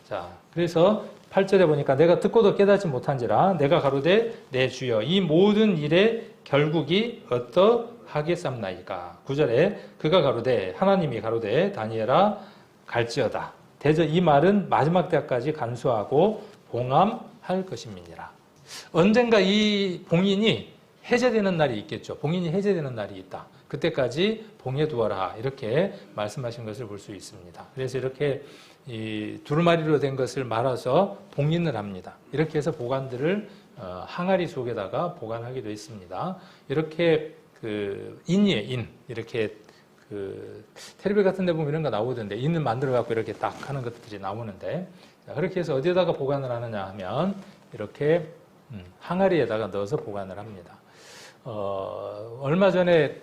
자, 그래서 8절에 보니까 내가 듣고도 깨닫지 못한지라 내가 가로되 내 주여 이 모든 일의 결국이 어떠하겠삼나이까. 9절에 그가 가로되 하나님이 가로되 다니엘아 갈지어다. 대저 이 말은 마지막 때까지 간수하고 봉함할 것임이니라. 언젠가 이 봉인이 해제되는 날이 있겠죠. 봉인이 해제되는 날이 있다. 그때까지 봉해두어라. 이렇게 말씀하신 것을 볼 수 있습니다. 그래서 이렇게 이 두루마리로 된 것을 말아서 봉인을 합니다. 이렇게 해서 보관들을 항아리 속에다가 보관하기도 했습니다. 이렇게 인이에요, 인. 이렇게 텔레비 같은 데 보면 이런 거 나오던데 인을 만들어 갖고 이렇게 딱 하는 것들이 나오는데 그렇게 해서 어디에다가 보관을 하느냐 하면 이렇게 항아리에다가 넣어서 보관을 합니다. 얼마 전에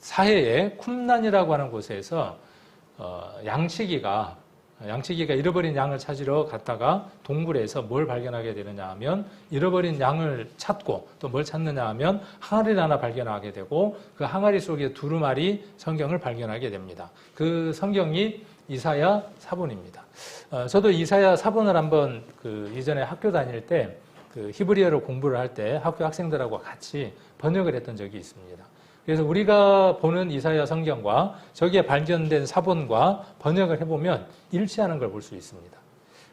사해에 쿰란이라고 하는 곳에서 양치기가 잃어버린 양을 찾으러 갔다가 동굴에서 뭘 발견하게 되느냐 하면 잃어버린 양을 찾고 또 뭘 찾느냐 하면 항아리를 하나 발견하게 되고 그 항아리 속에 두루마리 성경을 발견하게 됩니다. 그 성경이 이사야 사본입니다. 저도 이사야 사본을 한번 이전에 학교 다닐 때 히브리어로 공부를 할 때 학교 학생들하고 같이 번역을 했던 적이 있습니다. 그래서 우리가 보는 이사야 성경과 저기에 발견된 사본과 번역을 해보면 일치하는 걸 볼 수 있습니다.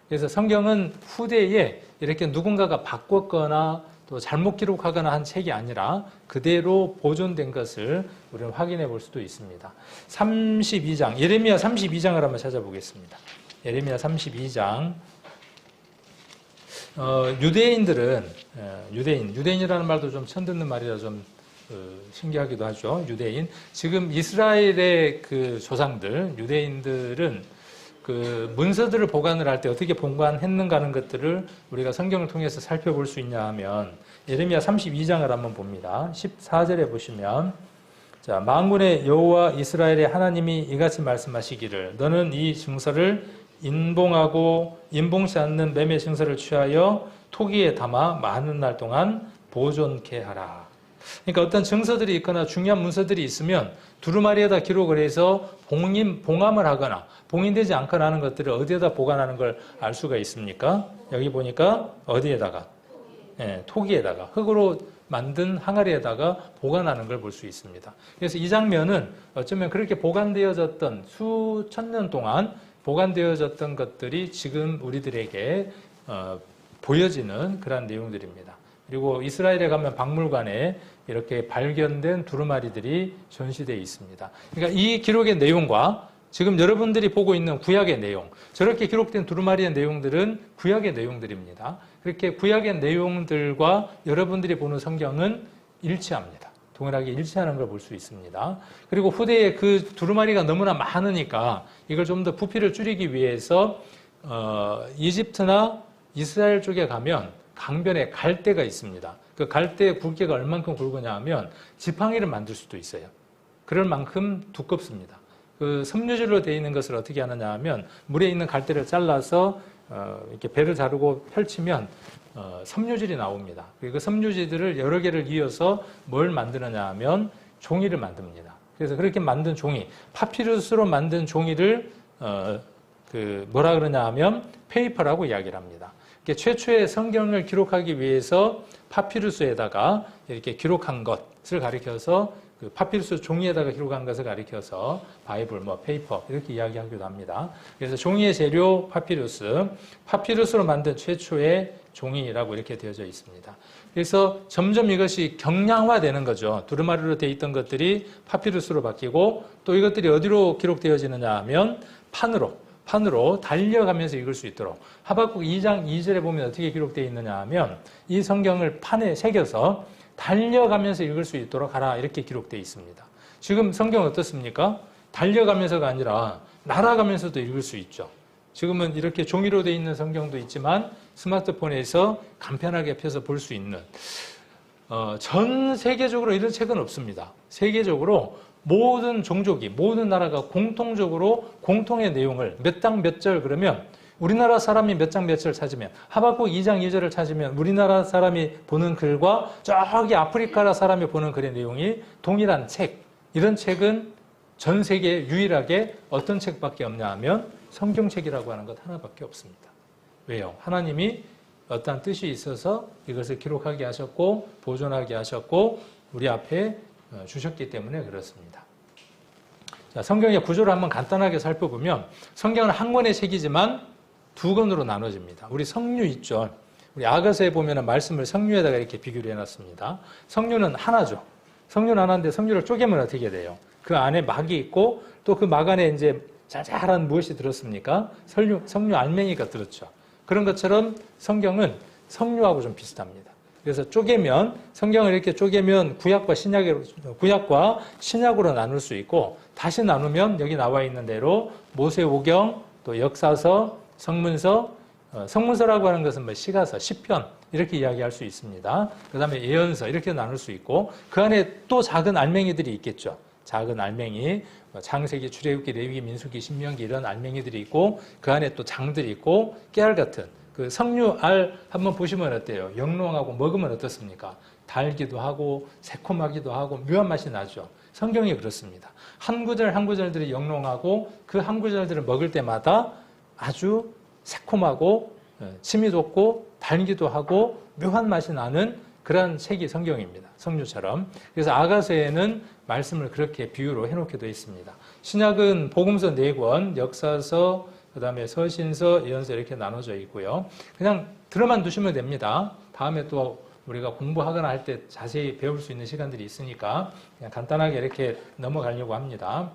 그래서 성경은 후대에 이렇게 누군가가 바꿨거나 또 잘못 기록하거나 한 책이 아니라 그대로 보존된 것을 우리는 확인해 볼 수도 있습니다. 32장, 예레미야 32장을 한번 찾아보겠습니다. 예레미야 32장. 유대인들은, 유대인이라는 말도 좀 처음 듣는 말이라 좀 신기하기도 하죠. 유대인. 지금 이스라엘의 조상들, 유대인들은 문서들을 보관을 할 때 어떻게 보관했는가 하는 것들을 우리가 성경을 통해서 살펴볼 수 있냐 하면 예레미야 32장을 한번 봅니다. 14절에 보시면 자, 만군의 여호와 이스라엘의 하나님이 이같이 말씀하시기를 너는 이 증서를 인봉하고 인봉치 않는 매매 증서를 취하여 토기에 담아 많은 날 동안 보존케 하라. 그러니까 어떤 증서들이 있거나 중요한 문서들이 있으면 두루마리에다 기록을 해서 봉함을 하거나 봉인되지 않거나 하는 것들을 어디에다 보관하는 걸 알 수가 있습니까? 여기 보니까 어디에다가? 토기에다가 흙으로 만든 항아리에다가 보관하는 걸 볼 수 있습니다. 그래서 이 장면은 어쩌면 그렇게 보관되어졌던 수천 년 동안 보관되어졌던 것들이 지금 우리들에게 보여지는 그런 내용들입니다. 그리고 이스라엘에 가면 박물관에 이렇게 발견된 두루마리들이 전시되어 있습니다. 그러니까 이 기록의 내용과 지금 여러분들이 보고 있는 구약의 내용, 저렇게 기록된 두루마리의 내용들은 구약의 내용들입니다. 그렇게 구약의 내용들과 여러분들이 보는 성경은 일치합니다. 동일하게 일치하는 걸 볼 수 있습니다. 그리고 후대에 그 두루마리가 너무나 많으니까 이걸 좀 더 부피를 줄이기 위해서 이집트나 이스라엘 쪽에 가면 강변에 갈대가 있습니다. 그 갈대의 굵기가 얼만큼 굵으냐 하면 지팡이를 만들 수도 있어요. 그럴 만큼 두껍습니다. 그 섬유질로 되어 있는 것을 어떻게 하느냐 하면 물에 있는 갈대를 잘라서 이렇게 배를 자르고 펼치면 섬유질이 나옵니다. 그리고 그 섬유질들을 여러 개를 이어서 뭘 만드느냐 하면 종이를 만듭니다. 그래서 그렇게 만든 종이, 파피루스로 만든 종이를 뭐라 그러냐 하면 페이퍼라고 이야기를 합니다. 최초의 성경을 기록하기 위해서 파피루스에다가 이렇게 기록한 것을 가리켜서 그 파피루스 종이에다가 기록한 것을 가리켜서 바이블, 뭐 페이퍼 이렇게 이야기하기도 합니다. 그래서 종이의 재료 파피루스로 만든 최초의 종이라고 이렇게 되어져 있습니다. 그래서 점점 이것이 경량화되는 거죠. 두루마리로 되어 있던 것들이 파피루스로 바뀌고 또 이것들이 어디로 기록되어지느냐 하면 판으로 달려가면서 읽을 수 있도록 하박국 2장 2절에 보면 어떻게 기록되어 있느냐 하면 이 성경을 판에 새겨서 달려가면서 읽을 수 있도록 하라 이렇게 기록되어 있습니다. 지금 성경 어떻습니까? 달려가면서가 아니라 날아가면서도 읽을 수 있죠. 지금은 이렇게 종이로 되어 있는 성경도 있지만 스마트폰에서 간편하게 펴서 볼 수 있는 전 세계적으로 이런 책은 없습니다. 세계적으로 모든 종족이 모든 나라가 공통적으로 공통의 내용을 몇 장 몇 절 그러면 우리나라 사람이 몇 장 몇 절 찾으면 하박국 2장 2절을 찾으면 우리나라 사람이 보는 글과 저기 아프리카 사람이 보는 글의 내용이 동일한 책. 이런 책은 전 세계에 유일하게 어떤 책밖에 없냐 하면 성경책이라고 하는 것 하나밖에 없습니다. 왜요? 하나님이 어떠한 뜻이 있어서 이것을 기록하게 하셨고 보존하게 하셨고 우리 앞에 주셨기 때문에 그렇습니다. 자, 성경의 구조를 한번 간단하게 살펴보면 성경은 한 권의 책이지만 두 권으로 나눠집니다. 우리 성류 있죠. 우리 아가서에 보면 말씀을 성류에다가 이렇게 비교를 해놨습니다. 성류는 하나죠. 성류는 하나인데 성류를 쪼개면 어떻게 돼요? 그 안에 막이 있고 또 그 막 안에 이제 자잘한 무엇이 들었습니까? 성류 알맹이가 들었죠. 그런 것처럼 성경은 성류하고 좀 비슷합니다. 그래서 쪼개면 성경을 이렇게 쪼개면 구약과 신약으로 나눌 수 있고 다시 나누면 여기 나와 있는 대로 모세오경 또 역사서 성문서라고 하는 것은 뭐 시가서, 시편 이렇게 이야기할 수 있습니다. 그 다음에 예언서 이렇게 나눌 수 있고 그 안에 또 작은 알맹이들이 있겠죠. 작은 알맹이, 창세기, 출애굽기, 레위기, 민수기, 신명기 이런 알맹이들이 있고 그 안에 또 장들이 있고 깨알 같은 그 석류알 한번 보시면 어때요? 영롱하고 먹으면 어떻습니까? 달기도 하고 새콤하기도 하고 묘한 맛이 나죠. 성경이 그렇습니다. 한 구절 한 구절들이 영롱하고 그 한 구절들을 먹을 때마다 아주 새콤하고 침이 돋고 달기도 하고 묘한 맛이 나는 그런 책이 성경입니다. 성류처럼. 그래서 아가서에는 말씀을 그렇게 비유로 해놓게 되어 있습니다. 신약은 복음서 4권, 역사서, 그 다음에 서신서, 예언서 이렇게 나눠져 있고요. 그냥 들어만 두시면 됩니다. 다음에 또 우리가 공부하거나 할 때 자세히 배울 수 있는 시간들이 있으니까 그냥 간단하게 이렇게 넘어가려고 합니다.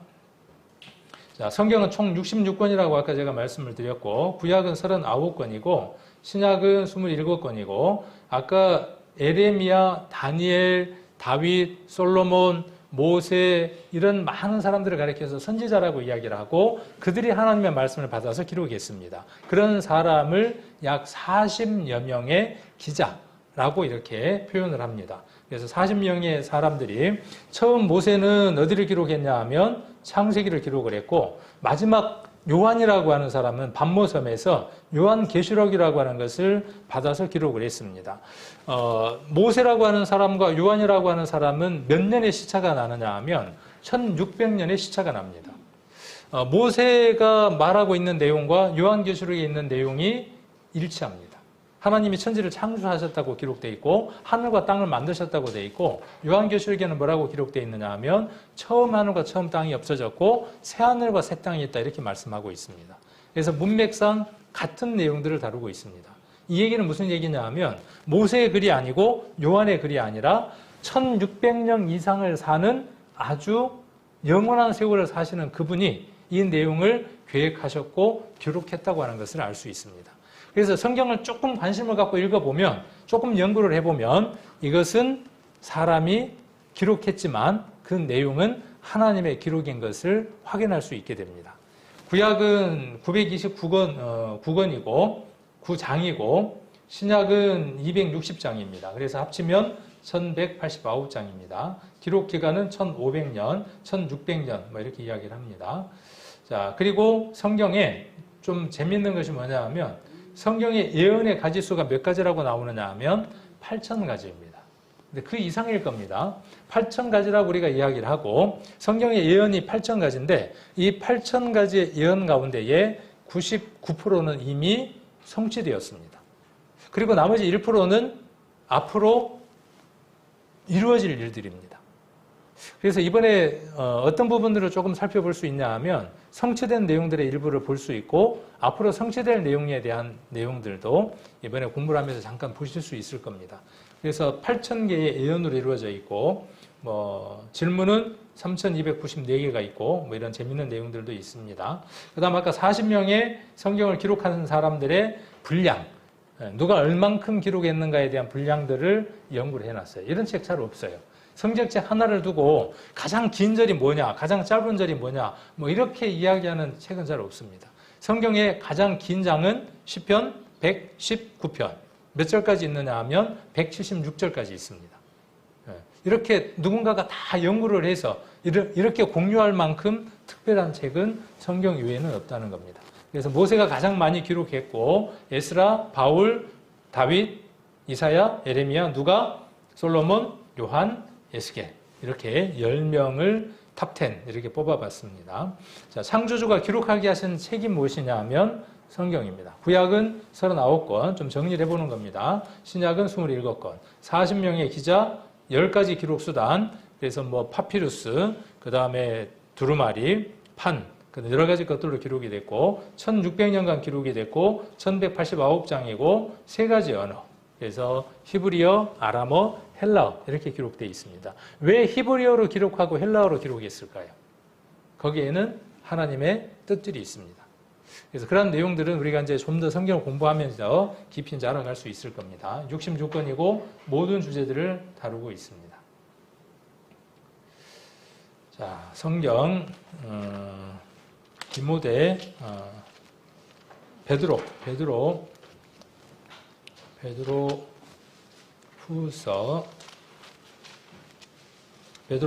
자, 성경은 총 66권이라고 아까 제가 말씀을 드렸고 구약은 39권이고 신약은 27권이고 아까 에레미야, 다니엘, 다윗, 솔로몬, 모세 이런 많은 사람들을 가리켜서 선지자라고 이야기를 하고 그들이 하나님의 말씀을 받아서 기록했습니다. 그런 사람을 약 40여 명의 기자라고 이렇게 표현을 합니다. 그래서 40명의 사람들이 처음 모세는 어디를 기록했냐 하면 창세기를 기록을 했고 마지막 요한이라고 하는 사람은 반모섬에서 요한계시록이라고 하는 것을 받아서 기록을 했습니다. 모세라고 하는 사람과 요한이라고 하는 사람은 몇 년의 시차가 나느냐 하면 1600년의 시차가 납니다. 모세가 말하고 있는 내용과 요한계시록에 있는 내용이 일치합니다. 하나님이 천지를 창조하셨다고 기록되어 있고 하늘과 땅을 만드셨다고 되어 있고 요한계시록에는 뭐라고 기록되어 있느냐 하면 처음 하늘과 처음 땅이 없어졌고 새 하늘과 새 땅이 있다 이렇게 말씀하고 있습니다. 그래서 문맥상 같은 내용들을 다루고 있습니다. 이 얘기는 무슨 얘기냐 하면 모세의 글이 아니고 요한의 글이 아니라 1600년 이상을 사는 아주 영원한 세월을 사시는 그분이 이 내용을 계획하셨고 기록했다고 하는 것을 알 수 있습니다. 그래서 성경을 조금 관심을 갖고 읽어보면 조금 연구를 해보면 이것은 사람이 기록했지만 그 내용은 하나님의 기록인 것을 확인할 수 있게 됩니다. 구약은 929권이고 9장이고 신약은 260장입니다. 그래서 합치면 1189장입니다. 기록 기간은 1500년, 1600년 뭐 이렇게 이야기를 합니다. 자, 그리고 성경에 좀 재밌는 것이 뭐냐 하면 성경의 예언의 가지수가 몇 가지라고 나오느냐 하면 8,000가지입니다. 근데 그 이상일 겁니다. 8,000가지라고 우리가 이야기를 하고 성경의 예언이 8,000가지인데 이 8,000가지의 예언 가운데에 99%는 이미 성취되었습니다. 그리고 나머지 1%는 앞으로 이루어질 일들입니다. 그래서 이번에 어떤 부분들을 조금 살펴볼 수 있냐 하면 성취된 내용들의 일부를 볼 수 있고 앞으로 성취될 내용에 대한 내용들도 이번에 공부를 하면서 잠깐 보실 수 있을 겁니다. 그래서 8,000개의 예언으로 이루어져 있고 질문은 3,294개가 있고 이런 재밌는 내용들도 있습니다. 그 다음 아까 40명의 성경을 기록하는 사람들의 분량, 누가 얼만큼 기록했는가에 대한 분량들을 연구를 해놨어요. 이런 책 잘 없어요. 성경책 하나를 두고 가장 긴 절이 뭐냐, 가장 짧은 절이 뭐냐, 이렇게 이야기하는 책은 잘 없습니다. 성경의 가장 긴 장은 시편 119편. 몇 절까지 있느냐 하면 176절까지 있습니다. 이렇게 누군가가 다 연구를 해서 이렇게 공유할 만큼 특별한 책은 성경 이외에는 없다는 겁니다. 그래서 모세가 가장 많이 기록했고 에스라, 바울, 다윗, 이사야, 에레미야, 누가, 솔로몬, 요한, 에스겔 이렇게 10명을 탑10 이렇게 뽑아봤습니다. 자, 창조주가 기록하게 하신 책이 무엇이냐 하면 성경입니다. 구약은 39권, 좀 정리를 해보는 겁니다. 신약은 27권, 40명의 기자, 10가지 기록 수단, 그래서 파피루스, 그 다음에 두루마리, 판, 여러 가지 것들로 기록이 됐고, 1600년간 기록이 됐고, 1189장이고, 3가지 언어. 그래서 히브리어, 아람어, 헬라어 이렇게 기록되어 있습니다. 왜 히브리어로 기록하고 헬라어로 기록했을까요? 거기에는 하나님의 뜻들이 있습니다. 그래서 그런 내용들은 우리가 이제 좀 더 성경을 공부하면서 깊이 이제 알아갈 수 있을 겁니다. 66권이고 모든 주제들을 다루고 있습니다. 자, 성경 디모데 베드로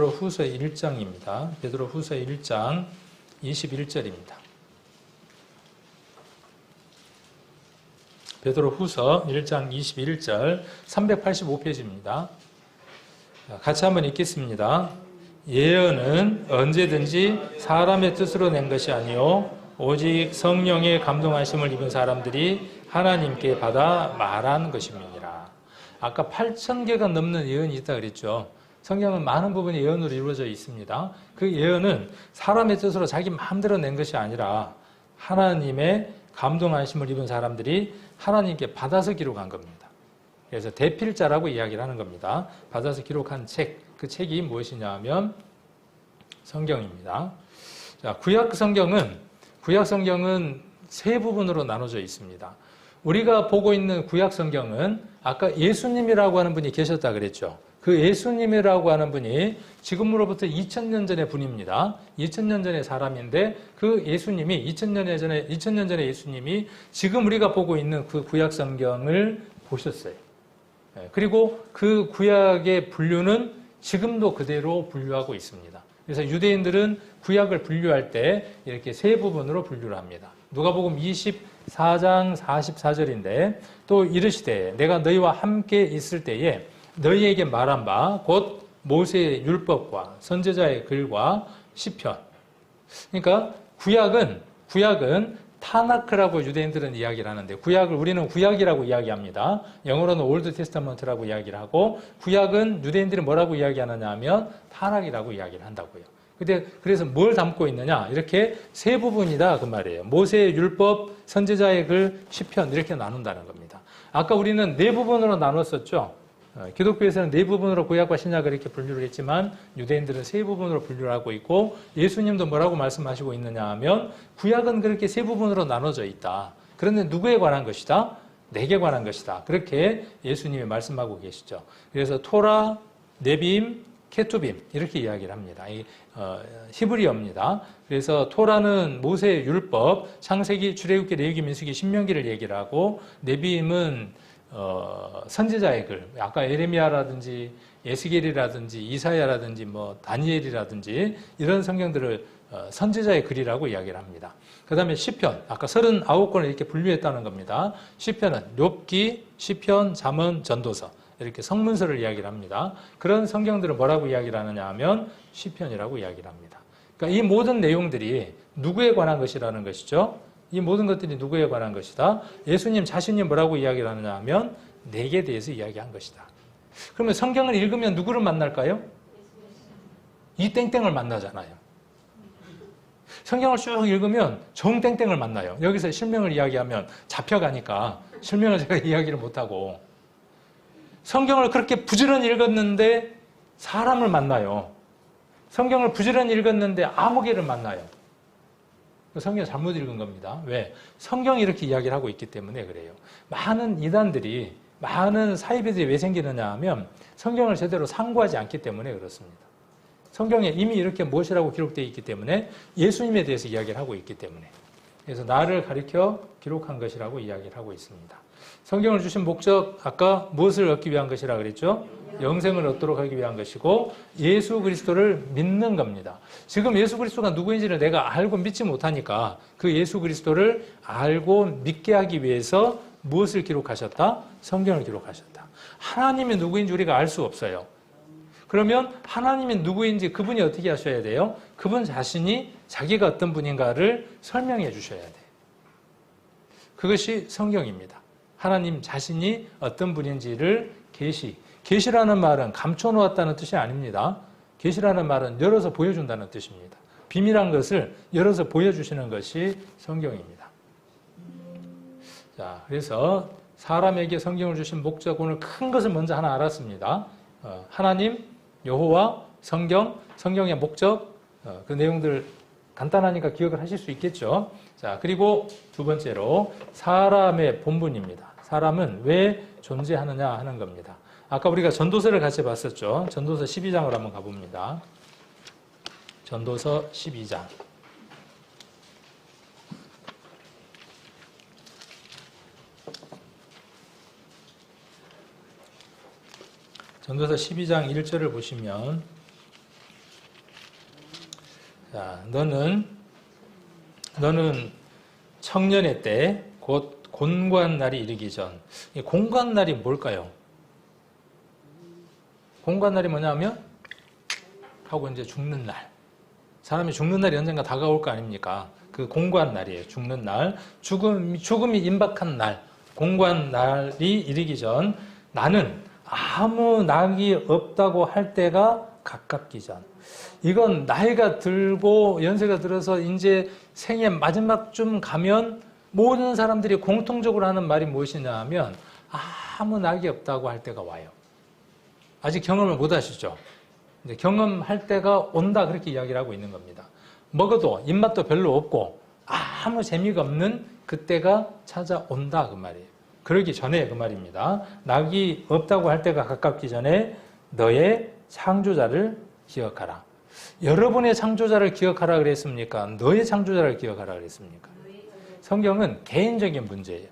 후서 1장입니다. 베드로 후서 1장 21절입니다. 베드로 후서 1장 21절 385페이지입니다. 같이 한번 읽겠습니다. 예언은 언제든지 사람의 뜻으로 낸 것이 아니요 오직 성령의 감동하심을 입은 사람들이 하나님께 받아 말한 것입니다. 아까 8,000개가 넘는 예언이 있다 그랬죠. 성경은 많은 부분이 예언으로 이루어져 있습니다. 그 예언은 사람의 뜻으로 자기 마음대로 낸 것이 아니라 하나님의 감동하심을 입은 사람들이 하나님께 받아서 기록한 겁니다. 그래서 대필자라고 이야기를 하는 겁니다. 받아서 기록한 책, 그 책이 무엇이냐 하면 성경입니다. 자, 구약 성경은 세 부분으로 나눠져 있습니다. 우리가 보고 있는 구약 성경은 아까 예수님이라고 하는 분이 계셨다 그랬죠. 그 예수님이라고 하는 분이 지금으로부터 2000년 전의 분입니다. 2000년 전의 사람인데 그 예수님이 2000년 전의 예수님이 지금 우리가 보고 있는 그 구약 성경을 보셨어요. 그리고 그 구약의 분류는 지금도 그대로 분류하고 있습니다. 그래서 유대인들은 구약을 분류할 때 이렇게 세 부분으로 분류를 합니다. 누가복음 24장 44절인데 또 이르시되 내가 너희와 함께 있을 때에 너희에게 말한 바 곧 모세의 율법과 선지자의 글과 시편. 그러니까 구약은 타나크라고 유대인들은 이야기를 하는데 우리는 구약이라고 이야기합니다. 영어로는 올드 테스타먼트라고 이야기를 하고 구약은 유대인들이 뭐라고 이야기하느냐 하면 타락이라고 이야기를 한다고요. 그래서 뭘 담고 있느냐? 이렇게 세 부분이다 그 말이에요. 모세의 율법, 선지자의 글, 시편 이렇게 나눈다는 겁니다. 아까 우리는 네 부분으로 나눴었죠. 기독교에서는 네 부분으로 구약과 신약을 이렇게 분류를 했지만 유대인들은 세 부분으로 분류를 하고 있고 예수님도 뭐라고 말씀하시고 있느냐 하면 구약은 그렇게 세 부분으로 나눠져 있다. 그런데 누구에 관한 것이다? 내게 관한 것이다. 그렇게 예수님이 말씀하고 계시죠. 그래서 토라, 네빔, 케투빔 이렇게 이야기를 합니다. 히브리어입니다. 그래서 토라는 모세의 율법, 창세기, 출애굽기, 레위기, 민수기, 신명기를 얘기를 하고 네빔은 선지자의 글, 아까 에레미야라든지 에스겔이라든지 이사야라든지 다니엘이라든지 이런 성경들을 선지자의 글이라고 이야기를 합니다. 그 다음에 시편, 아까 39권을 이렇게 분류했다는 겁니다. 시편은 욥기, 시편, 잠언, 전도서 이렇게 성문서를 이야기를 합니다. 그런 성경들을 뭐라고 이야기를 하느냐 하면 시편이라고 이야기를 합니다. 그러니까 이 모든 내용들이 누구에 관한 것이라는 것이죠. 이 모든 것들이 누구에 관한 것이다? 예수님 자신이 뭐라고 이야기를 하느냐 하면 내게 대해서 이야기한 것이다. 그러면 성경을 읽으면 누구를 만날까요? 이 땡땡을 만나잖아요. 성경을 쭉 읽으면 정땡땡을 만나요. 여기서 실명을 이야기하면 잡혀가니까 실명을 제가 이야기를 못하고, 성경을 그렇게 부지런히 읽었는데 사람을 만나요. 성경을 부지런히 읽었는데 아무개를 만나요. 성경 잘못 읽은 겁니다. 왜? 성경이 이렇게 이야기를 하고 있기 때문에 그래요. 많은 이단들이, 많은 사이비들이 왜 생기느냐 하면 성경을 제대로 상고하지 않기 때문에 그렇습니다. 성경에 이미 이렇게 무엇이라고 기록되어 있기 때문에, 예수님에 대해서 이야기를 하고 있기 때문에, 그래서 나를 가리켜 기록한 것이라고 이야기를 하고 있습니다. 성경을 주신 목적, 아까 무엇을 얻기 위한 것이라 그랬죠? 영생을 얻도록 하기 위한 것이고, 예수 그리스도를 믿는 겁니다. 지금 예수 그리스도가 누구인지를 내가 알고 믿지 못하니까 그 예수 그리스도를 알고 믿게 하기 위해서 무엇을 기록하셨다? 성경을 기록하셨다. 하나님이 누구인지 우리가 알 수 없어요. 그러면 하나님이 누구인지 그분이 어떻게 하셔야 돼요? 그분 자신이 자기가 어떤 분인가를 설명해 주셔야 돼요. 그것이 성경입니다. 하나님 자신이 어떤 분인지를 계시라는 말은 감춰놓았다는 뜻이 아닙니다. 계시라는 말은 열어서 보여준다는 뜻입니다. 비밀한 것을 열어서 보여주시는 것이 성경입니다. 자, 그래서 사람에게 성경을 주신 목적, 오늘 큰 것을 먼저 하나 알았습니다. 하나님, 여호와, 성경의 목적, 그 내용들 간단하니까 기억을 하실 수 있겠죠. 자, 그리고 두 번째로 사람의 본분입니다. 사람은 왜 존재하느냐 하는 겁니다. 아까 우리가 전도서를 같이 봤었죠. 전도서 12장을 한번 가봅니다. 전도서 12장. 전도서 12장 1절을 보시면, 자, 너는 청년의 때 곧 곤고한 날이 이르기 전. 이 곤고한 날이 뭘까요? 곤고한 날이 뭐냐면 하고 이제 죽는 날. 사람이 죽는 날이 언젠가 다가올 거 아닙니까? 그 곤고한 날이에요. 죽는 날. 죽음이 임박한 날. 곤고한 날이 이르기 전 나는 아무 낙이 없다고 할 때가 가깝기 전. 이건 나이가 들고 연세가 들어서 이제 생의 마지막쯤 가면 모든 사람들이 공통적으로 하는 말이 무엇이냐 하면 아무 낙이 없다고 할 때가 와요. 아직 경험을 못 하시죠? 근데 경험할 때가 온다, 그렇게 이야기를 하고 있는 겁니다. 먹어도 입맛도 별로 없고 아무 재미가 없는 그때가 찾아온다, 그 말이에요. 그러기 전에 그 말입니다. 낙이 없다고 할 때가 가깝기 전에 너의 창조자를 기억하라. 여러분의 창조자를 기억하라 그랬습니까? 너의 창조자를 기억하라 그랬습니까? 성경은 개인적인 문제예요.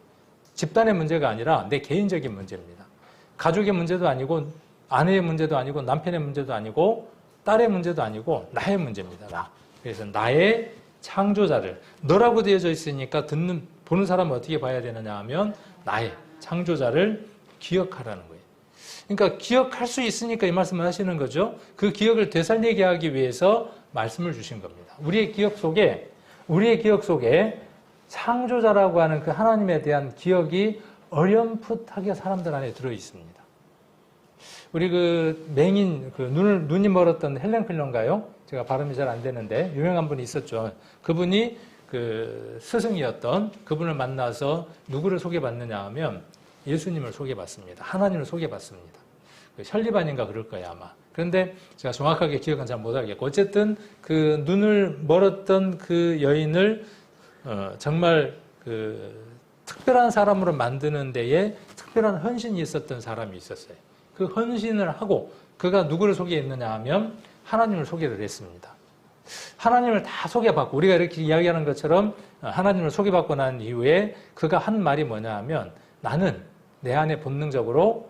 집단의 문제가 아니라 내 개인적인 문제입니다. 가족의 문제도 아니고 아내의 문제도 아니고 남편의 문제도 아니고 딸의 문제도 아니고 나의 문제입니다. 나. 그래서 나의 창조자를, 너라고 되어져 있으니까 보는 사람은 어떻게 봐야 되느냐 하면 나의 창조자를 기억하라는 거예요. 그러니까 기억할 수 있으니까 이 말씀을 하시는 거죠. 그 기억을 되살리게 하기 위해서 말씀을 주신 겁니다. 우리의 기억 속에 창조자라고 하는 그 하나님에 대한 기억이 어렴풋하게 사람들 안에 들어 있습니다. 우리 그 맹인, 눈이 멀었던 헬렌 켈러인가요? 제가 발음이 잘 안 되는데 유명한 분이 있었죠. 그분이 그 스승이었던 그분을 만나서 누구를 소개받느냐 하면 예수님을 소개받습니다. 하나님을 소개받습니다. 셜리반인가 그럴 거예요, 아마. 그런데 제가 정확하게 기억은 잘 못하겠고, 어쨌든 그 눈을 멀었던 그 여인을 정말 그 특별한 사람으로 만드는 데에 특별한 헌신이 있었던 사람이 있었어요. 그 헌신을 하고 그가 누구를 소개했느냐 하면 하나님을 소개를 했습니다. 하나님을 다 소개받고, 우리가 이렇게 이야기하는 것처럼 하나님을 소개받고 난 이후에 그가 한 말이 뭐냐 하면 나는 내 안에 본능적으로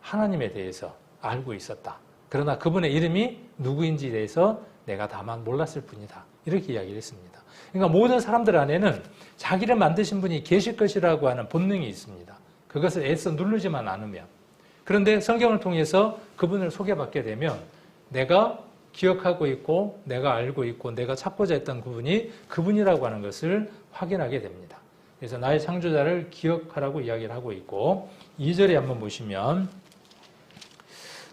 하나님에 대해서 알고 있었다. 그러나 그분의 이름이 누구인지에 대해서 내가 다만 몰랐을 뿐이다. 이렇게 이야기를 했습니다. 그러니까 모든 사람들 안에는 자기를 만드신 분이 계실 것이라고 하는 본능이 있습니다. 그것을 애써 누르지만 않으면. 그런데 성경을 통해서 그분을 소개받게 되면 내가 기억하고 있고 내가 알고 있고 내가 찾고자 했던 그분이 그분이라고 하는 것을 확인하게 됩니다. 그래서 나의 창조자를 기억하라고 이야기를 하고 있고, 2절에 한번 보시면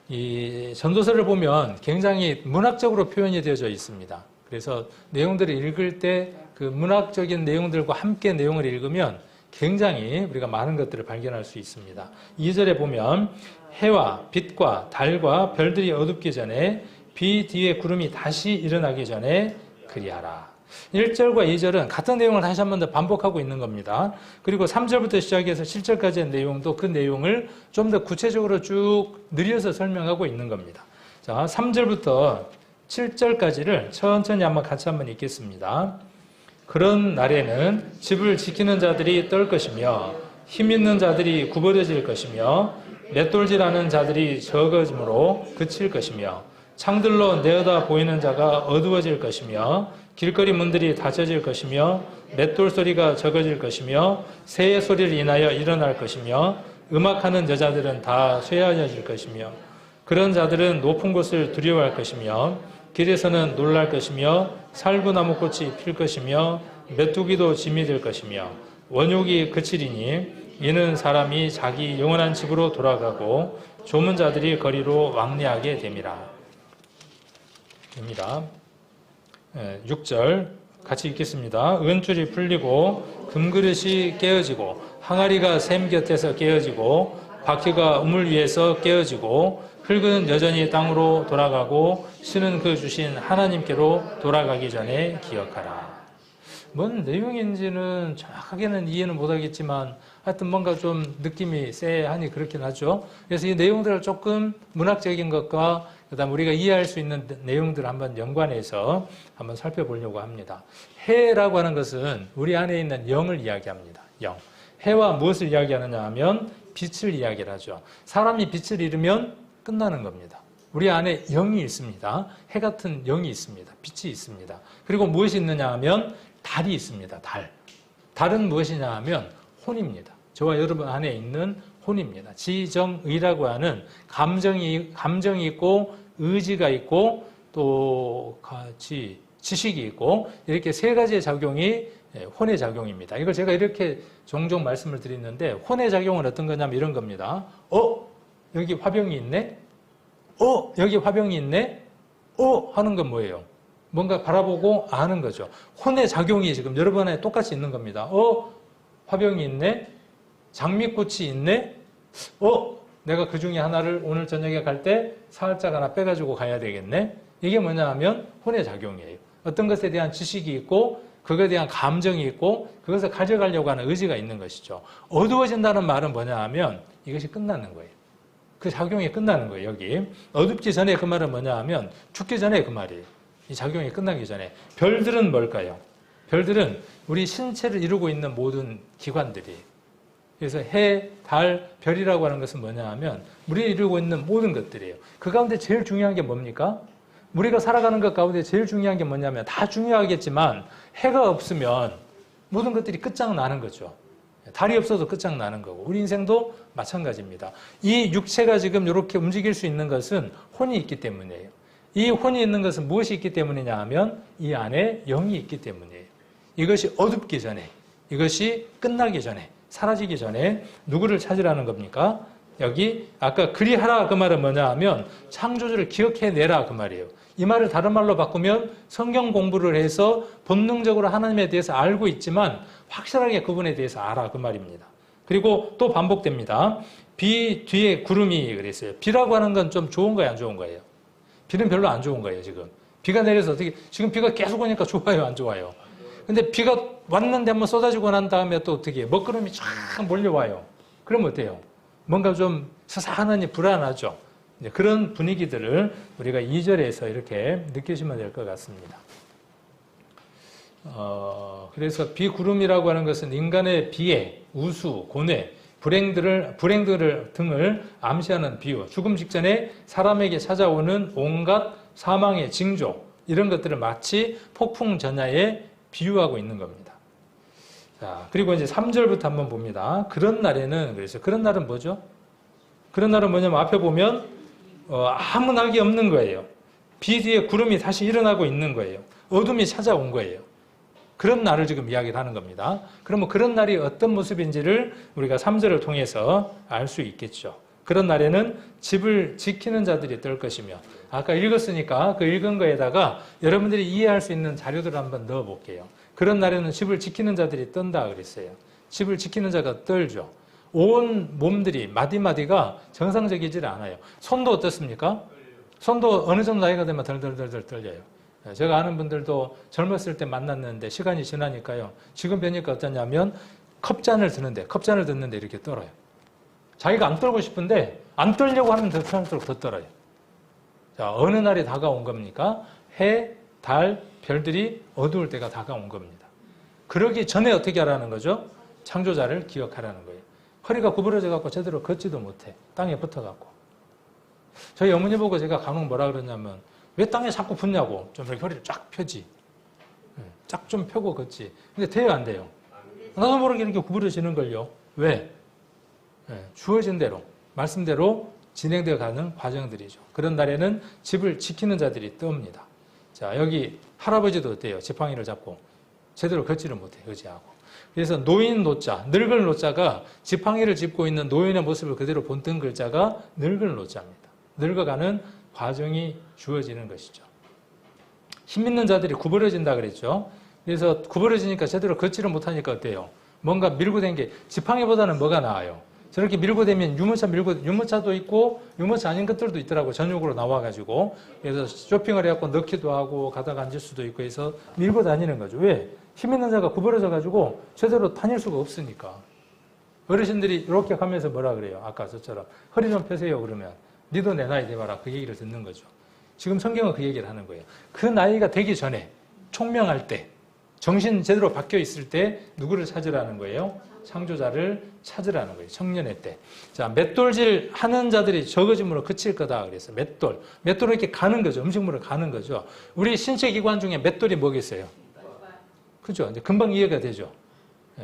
이 전도서를 보면 굉장히 문학적으로 표현이 되어져 있습니다. 그래서 내용들을 읽을 때 그 문학적인 내용들과 함께 내용을 읽으면 굉장히 우리가 많은 것들을 발견할 수 있습니다. 2절에 보면 해와 빛과 달과 별들이 어둡기 전에 비 뒤에 구름이 다시 일어나기 전에 그리하라. 1절과 2절은 같은 내용을 다시 한 번 더 반복하고 있는 겁니다. 그리고 3절부터 시작해서 7절까지의 내용도 그 내용을 좀 더 구체적으로 쭉 늘려서 설명하고 있는 겁니다. 자, 3절부터 7절까지를 천천히 한번 같이 한번 읽겠습니다. 그런 날에는 집을 지키는 자들이 떨 것이며 힘 있는 자들이 굽어져질 것이며 맷돌질하는 자들이 적어짐으로 그칠 것이며 창들로 내어다 보이는 자가 어두워질 것이며 길거리 문들이 닫혀질 것이며 맷돌 소리가 적어질 것이며 새의 소리를 인하여 일어날 것이며 음악하는 여자들은 다 쇠하여질 것이며 그런 자들은 높은 곳을 두려워할 것이며 길에서는 놀랄 것이며 살구나무꽃이 필 것이며 메뚜기도 짐이 될 것이며 원욕이 그치리니 이는 사람이 자기 영원한 집으로 돌아가고 조문 자들이 거리로 왕래하게 됨이라. 6절 같이 읽겠습니다. 은줄이 풀리고 금그릇이 깨어지고 항아리가 샘 곁에서 깨어지고 바퀴가 우물 위에서 깨어지고 흙은 여전히 땅으로 돌아가고 신은 그 주신 하나님께로 돌아가기 전에 기억하라. 뭔 내용인지는 정확하게는 이해는 못하겠지만 하여튼 뭔가 좀 느낌이 쎄하니 그렇긴 하죠. 그래서 이 내용들을 조금 문학적인 것과 그다음 우리가 이해할 수 있는 내용들을 한번 연관해서 한번 살펴보려고 합니다. 해라고 하는 것은 우리 안에 있는 영을 이야기합니다. 영. 해와 무엇을 이야기하느냐 하면 빛을 이야기를 하죠. 사람이 빛을 잃으면 끝나는 겁니다. 우리 안에 영이 있습니다. 해 같은 영이 있습니다. 빛이 있습니다. 그리고 무엇이 있느냐 하면 달이 있습니다. 달. 달은 무엇이냐 하면 혼입니다. 저와 여러분 안에 있는 혼입니다. 지정의라고 하는 감정이 있고 의지가 있고 또 같이 지식이 있고 이렇게 세 가지의 작용이 혼의 작용입니다. 이걸 제가 이렇게 종종 말씀을 드리는데 혼의 작용은 어떤 거냐면 이런 겁니다. 여기 화병이 있네? 여기 화병이 있네? 하는 건 뭐예요? 뭔가 바라보고 아는 거죠. 혼의 작용이 지금 여러분 안에 똑같이 있는 겁니다. 화병이 있네? 장미꽃이 있네? 내가 그 중에 하나를 오늘 저녁에 갈 때 살짝 하나 빼가지고 가야 되겠네? 이게 뭐냐 하면 혼의 작용이에요. 어떤 것에 대한 지식이 있고 그것에 대한 감정이 있고 그것을 가져가려고 하는 의지가 있는 것이죠. 어두워진다는 말은 뭐냐 하면 이것이 끝나는 거예요. 그 작용이 끝나는 거예요. 여기 어둡기 전에 그 말은 뭐냐 하면 죽기 전에 그 말이에요. 이 작용이 끝나기 전에. 별들은 뭘까요? 별들은 우리 신체를 이루고 있는 모든 기관들이에요. 그래서 해, 달, 별이라고 하는 것은 뭐냐 하면 우리가 이루고 있는 모든 것들이에요. 그 가운데 제일 중요한 게 뭡니까? 우리가 살아가는 것 가운데 제일 중요한 게 뭐냐면 다 중요하겠지만 해가 없으면 모든 것들이 끝장나는 거죠. 달이 없어도 끝장나는 거고 우리 인생도 마찬가지입니다. 이 육체가 지금 이렇게 움직일 수 있는 것은 혼이 있기 때문이에요. 이 혼이 있는 것은 무엇이 있기 때문이냐 하면 이 안에 영이 있기 때문이에요. 이것이 어둡기 전에, 이것이 끝나기 전에, 사라지기 전에 누구를 찾으라는 겁니까? 여기 아까 그리하라 그 말은 뭐냐 하면 창조주를 기억해내라 그 말이에요. 이 말을 다른 말로 바꾸면 성경 공부를 해서 본능적으로 하나님에 대해서 알고 있지만 확실하게 그분에 대해서 알아 그 말입니다. 그리고 또 반복됩니다. 비 뒤에 구름이 그랬어요. 비라고 하는 건 좀 좋은 거예요, 안 좋은 거예요? 비는 별로 안 좋은 거예요, 지금. 비가 내려서 어떻게, 지금 비가 계속 오니까 좋아요, 안 좋아요? 근데 비가 왔는데 한번 쏟아지고 난 다음에 또 어떻게 해요? 먹구름이 쫙 몰려와요. 그러면 어때요? 뭔가 좀 서산하니 불안하죠. 그런 분위기들을 우리가 2절에서 이렇게 느끼시면 될 것 같습니다. 그래서 비구름이라고 하는 것은 인간의 비애, 우수, 고뇌, 불행들을 등을 암시하는 비유, 죽음 직전에 사람에게 찾아오는 온갖 사망의 징조, 이런 것들을 마치 폭풍 전야에 비유하고 있는 겁니다. 자, 그리고 이제 3절부터 한번 봅니다. 그런 날에는, 그래서 그런 날은 뭐죠? 그런 날은 뭐냐면 앞에 보면 아무 낙이 없는 거예요. 비 뒤에 구름이 다시 일어나고 있는 거예요. 어둠이 찾아온 거예요. 그런 날을 지금 이야기를 하는 겁니다. 그러면 그런 날이 어떤 모습인지를 우리가 3절을 통해서 알 수 있겠죠. 그런 날에는 집을 지키는 자들이 뜰 것이며, 아까 읽었으니까 그 읽은 거에다가 여러분들이 이해할 수 있는 자료들을 한번 넣어 볼게요. 그런 날에는 집을 지키는 자들이 뜬다 그랬어요. 집을 지키는 자가 떨죠. 온 몸들이 마디마디가 정상적이질 않아요. 손도 어떻습니까? 손도 어느 정도 나이가 되면 덜덜덜덜 떨려요. 제가 아는 분들도 젊었을 때 만났는데 시간이 지나니까요. 지금 뵈니까 어떠냐면 컵잔을 듣는데 이렇게 떨어요. 자기가 안 떨고 싶은데 안 떨려고 하면 더 편할수록 더 떨어요. 자, 어느 날이 다가온 겁니까? 해, 달, 별들이 어두울 때가 다가온 겁니다. 그러기 전에 어떻게 하라는 거죠? 창조자를 기억하라는 거예요. 허리가 구부러져 갖고 제대로 걷지도 못해. 땅에 붙어 갖고. 저희 어머니 보고 제가 간혹 뭐라 그러냐면 왜 땅에 자꾸 붙냐고. 좀 이렇게 허리를 쫙 펴지. 쫙 좀 펴고 걷지. 근데 돼요, 안 돼요? 나도 모르게 이렇게 구부러지는 걸요. 왜? 주어진 대로, 말씀대로 진행되어 가는 과정들이죠. 그런 날에는 집을 지키는 자들이 뜹니다. 자, 여기 할아버지도 어때요? 지팡이를 잡고 제대로 걷지를 못해, 의지하고. 그래서 노인 노자, 늙을 노자가 지팡이를 짚고 있는 노인의 모습을 그대로 본뜬 글자가 늙을 노자입니다. 늙어가는 과정이 주어지는 것이죠. 힘 있는 자들이 구부러진다 그랬죠. 그래서 구부러지니까 제대로 걷지를 못하니까 어때요? 뭔가 밀고 댄 게 지팡이보다는 뭐가 나아요? 저렇게 밀고 대면 유모차도 있고 유모차 아닌 것들도 있더라고. 전용으로 나와가지고. 그래서 쇼핑을 해갖고 넣기도 하고 가다가 앉을 수도 있고 해서 밀고 다니는 거죠. 왜? 힘 있는 자가 구부러져가지고 제대로 다닐 수가 없으니까. 어르신들이 이렇게 가면서 뭐라 그래요? 아까 저처럼 허리 좀 펴세요 그러면 니도 내 나이 돼봐라. 그 얘기를 듣는 거죠. 지금 성경은 그 얘기를 하는 거예요. 그 나이가 되기 전에 총명할 때 정신 제대로 바뀌어 있을 때 누구를 찾으라는 거예요? 창조자를 찾으라는 거예요. 청년의 때. 자, 맷돌질 하는 자들이 적어짐으로 그칠 거다 그랬어요. 맷돌. 맷돌을 이렇게 가는 거죠. 음식물을 가는 거죠. 우리 신체 기관 중에 맷돌이 뭐겠어요? 그죠? 이제 금방 이해가 되죠.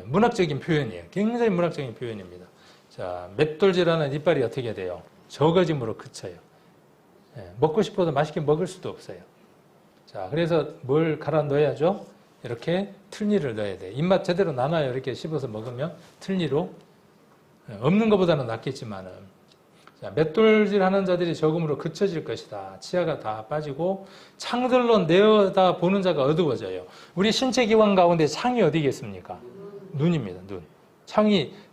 문학적인 표현이에요. 굉장히 문학적인 표현입니다. 자, 맷돌질하는 이빨이 어떻게 돼요? 적어짐으로 그쳐요. 먹고 싶어도 맛있게 먹을 수도 없어요. 자, 그래서 뭘 갈아 넣어야죠? 이렇게 틀니를 넣어야 돼요. 입맛 제대로 나눠요. 이렇게 씹어서 먹으면 틀니로. 없는 것보다는 낫겠지만은. 자, 맷돌질 하는 자들이 적음으로 그쳐질 것이다. 치아가 다 빠지고 창들로 내어다 보는 자가 어두워져요. 우리 신체 기관 가운데 창이 어디겠습니까? 눈입니다. 눈.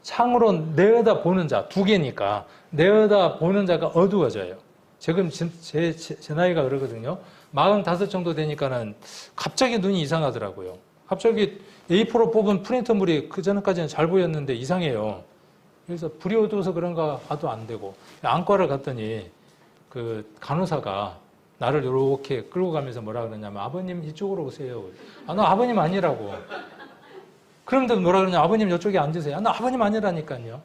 창으로 내어다 보는 자, 두 개니까 내어다 보는 자가 어두워져요. 지금 제 나이가 그러거든요. 45 정도 되니까는 갑자기 눈이 이상하더라고요. 갑자기 A4로 뽑은 프린터물이 그전까지는 잘 보였는데 이상해요. 그래서 불이 어두워서 그런가 봐도 안 되고 안과를 갔더니 그 간호사가 나를 이렇게 끌고 가면서 뭐라 그러냐면 아버님 이쪽으로 오세요. 아, 나 아버님 아니라고. 그런데 뭐라 그러냐 아버님 이쪽에 앉으세요. 아, 나 아버님 아니라니까요.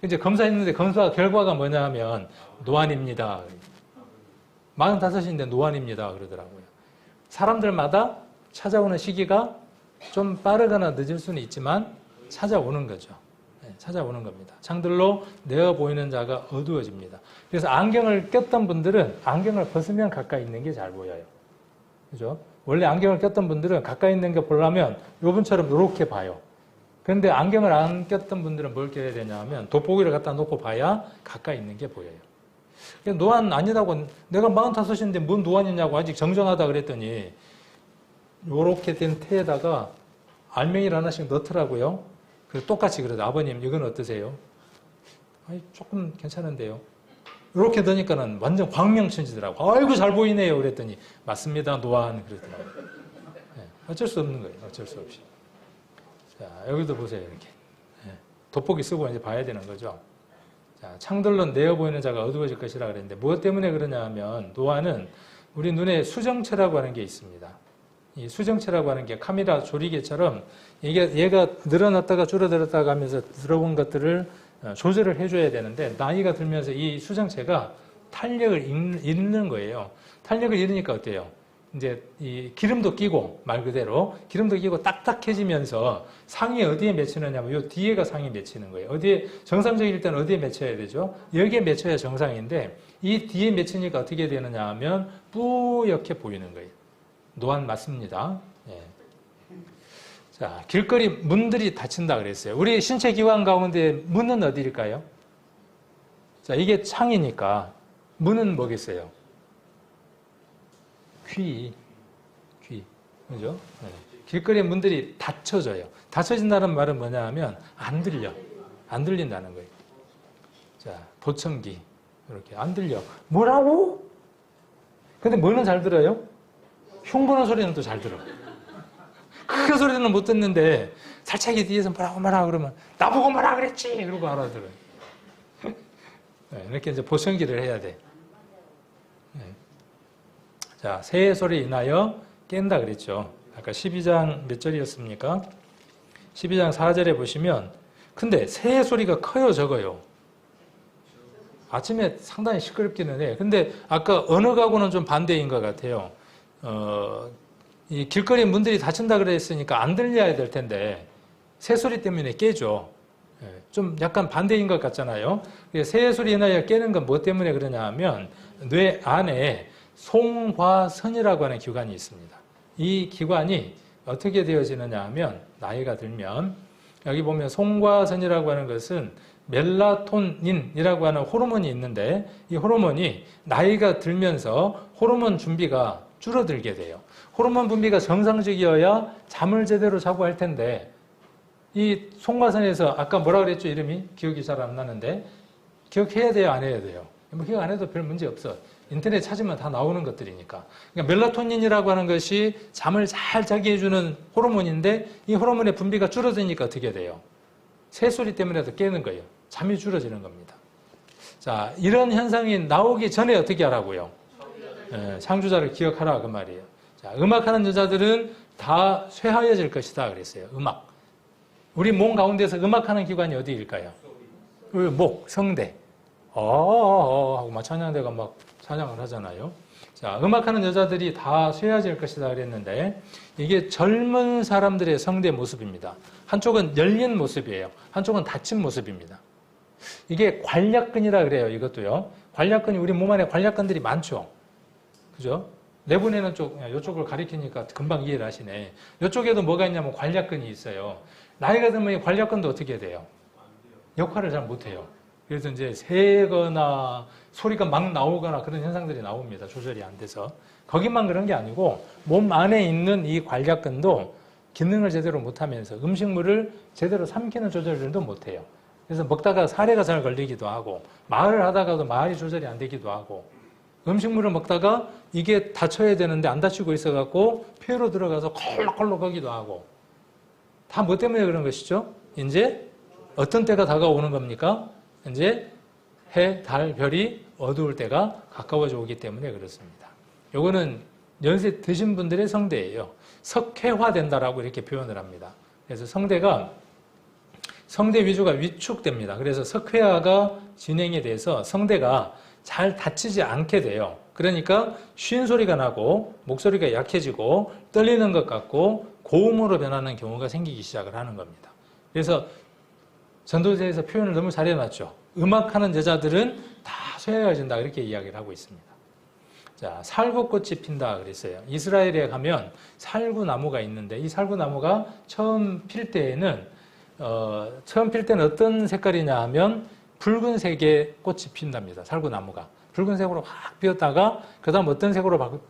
이제 검사했는데 검사 결과가 뭐냐 하면 노안입니다. 45인데 노안입니다. 그러더라고요. 사람들마다 찾아오는 시기가 좀 빠르거나 늦을 수는 있지만 찾아오는 거죠. 찾아오는 겁니다. 창들로 내어 보이는 자가 어두워집니다. 그래서 안경을 꼈던 분들은 안경을 벗으면 가까이 있는 게 잘 보여요. 그죠? 원래 안경을 꼈던 분들은 가까이 있는 게 보려면 요분처럼 이렇게 봐요. 그런데 안경을 안 꼈던 분들은 뭘 껴야 되냐 하면 돋보기를 갖다 놓고 봐야 가까이 있는 게 보여요. 노안 아니라고 내가 45인데 뭔 노안이냐고 아직 정정하다 그랬더니 요렇게 된 테에다가 알맹이를 하나씩 넣더라고요. 그래서 똑같이 그래도 아버님 이건 어떠세요? 아니, 조금 괜찮은데요. 이렇게 되니까는 완전 광명천지더라고. 아이고 잘 보이네요. 그랬더니 맞습니다. 노안 그러더라고요. 네, 어쩔 수 없는 거예요. 어쩔 수 없이. 자, 여기도 보세요. 이렇게. 네, 돋보기 쓰고 이제 봐야 되는 거죠. 자, 창들로 내어 보이는 자가 어두워질 것이라 그랬는데 무엇 때문에 그러냐 하면 노안은 우리 눈에 수정체라고 하는 게 있습니다. 이 수정체라고 하는 게 카메라 조리개처럼 얘가 늘어났다가 줄어들었다가 하면서 들어온 것들을 조절을 해줘야 되는데 나이가 들면서 이 수정체가 탄력을 잃는 거예요. 탄력을 잃으니까 어때요? 이제 이 기름도 끼고 말 그대로 기름도 끼고 딱딱해지면서 상이 어디에 맺히느냐면 요 뒤에가 상이 맺히는 거예요. 어디에 정상적일 때는 어디에 맺혀야 되죠? 여기에 맺혀야 정상인데 이 뒤에 맺히니까 어떻게 되느냐 하면 뿌옇게 보이는 거예요. 노안 맞습니다. 예. 자, 길거리 문들이 닫힌다 그랬어요. 우리 신체 기관 가운데 문은 어디일까요? 자, 이게 창이니까 문은 뭐겠어요? 귀. 그죠? 네. 길거리에 문들이 닫혀져요. 닫혀진다는 말은 뭐냐 하면 안 들려. 안 들린다는 거예요. 자, 도청기. 이렇게 안 들려. 뭐라고? 근데 뭐는 잘 들어요? 흉보는 소리는 또 잘 들어. 큰 소리는 못 듣는데 살짝이 뒤에서 뭐라고 말하고 그러면 나보고 뭐라 그랬지? 이러고 알아들어요. 네, 이렇게 이제 보청기를 해야 돼. 네. 자, 새의 소리 인하여 깬다 그랬죠. 아까 12장 몇 절이었습니까? 12장 4절에 보시면 근데 새의 소리가 커요, 적어요? 아침에 상당히 시끄럽기는 해. 근데 아까 언어하고는 좀 반대인 것 같아요. 이 길거리 문들이 닫힌다 그랬으니까 안 들려야 될 텐데 새소리 때문에 깨죠. 좀 약간 반대인 것 같잖아요. 새의 소리 인하여 깨는 건 뭐 때문에 그러냐 하면 뇌 안에 송과선이라고 하는 기관이 있습니다. 이 기관이 어떻게 되어지느냐 하면 나이가 들면 여기 보면 송과선이라고 하는 것은 멜라토닌이라고 하는 호르몬이 있는데 이 호르몬이 나이가 들면서 호르몬 준비가 줄어들게 돼요. 호르몬 분비가 정상적이어야 잠을 제대로 자고 할 텐데 이 송과선에서 아까 뭐라 그랬죠? 이름이? 기억이 잘 안 나는데 기억해야 돼요? 안 해야 돼요? 뭐 기억 안 해도 별 문제 없어. 인터넷 찾으면 다 나오는 것들이니까. 그러니까 멜라토닌이라고 하는 것이 잠을 잘 자게 해주는 호르몬인데 이 호르몬의 분비가 줄어드니까 어떻게 돼요? 새소리 때문에도 깨는 거예요. 잠이 줄어지는 겁니다. 자, 이런 현상이 나오기 전에 어떻게 하라고요? 창조자를 기억하라 그 말이에요. 자, 음악하는 여자들은 다 쇠하여질 것이다 그랬어요. 음악. 우리 몸 가운데서 음악하는 기관이 어디일까요? 목, 성대. 하고 막 찬양대가 막 찬양을 하잖아요. 자, 음악하는 여자들이 다 쇠하질 것이다 그랬는데 이게 젊은 사람들의 성대 모습입니다. 한쪽은 열린 모습이에요. 한쪽은 닫힌 모습입니다. 이게 관략근이라 그래요. 이것도요. 관략근이 우리 몸 안에 관략근들이 많죠. 그죠? 내보내는 쪽, 이쪽을 가리키니까 금방 이해를 하시네. 이쪽에도 뭐가 있냐면 관략근이 있어요. 나이가 들면 이 관략근도 어떻게 돼요? 역할을 잘 못해요. 그래서 이제 새거나 소리가 막 나오거나 그런 현상들이 나옵니다. 조절이 안 돼서. 거기만 그런 게 아니고 몸 안에 있는 이 관략근도 기능을 제대로 못하면서 음식물을 제대로 삼키는 조절들도 못해요. 그래서 먹다가 사례가 잘 걸리기도 하고 말을 하다가도 말이 조절이 안 되기도 하고 음식물을 먹다가 이게 닫혀야 되는데 안 닫히고 있어갖고 폐로 들어가서 콜록콜록 하기도 하고 다 뭐 때문에 그런 것이죠? 이제 어떤 때가 다가오는 겁니까? 이제 해, 달, 별이 어두울 때가 가까워져 오기 때문에 그렇습니다. 요거는 연세 드신 분들의 성대예요. 석회화된다라고 이렇게 표현을 합니다. 그래서 성대 위주가 위축됩니다. 그래서 석회화가 진행이 돼서 성대가 잘 닫히지 않게 돼요. 그러니까 쉰 소리가 나고 목소리가 약해지고 떨리는 것 같고 고음으로 변하는 경우가 생기기 시작을 하는 겁니다. 그래서 전도서에서 표현을 너무 잘 해놨죠. 음악하는 여자들은 다 쇠해진다 이렇게 이야기를 하고 있습니다. 자, 살구꽃이 핀다 그랬어요. 이스라엘에 가면 살구나무가 있는데 이 살구나무가 처음 필 때는 어떤 색깔이냐 하면 붉은색의 꽃이 핀답니다. 살구나무가. 붉은색으로 확 피었다가 그 다음 어떤 색으로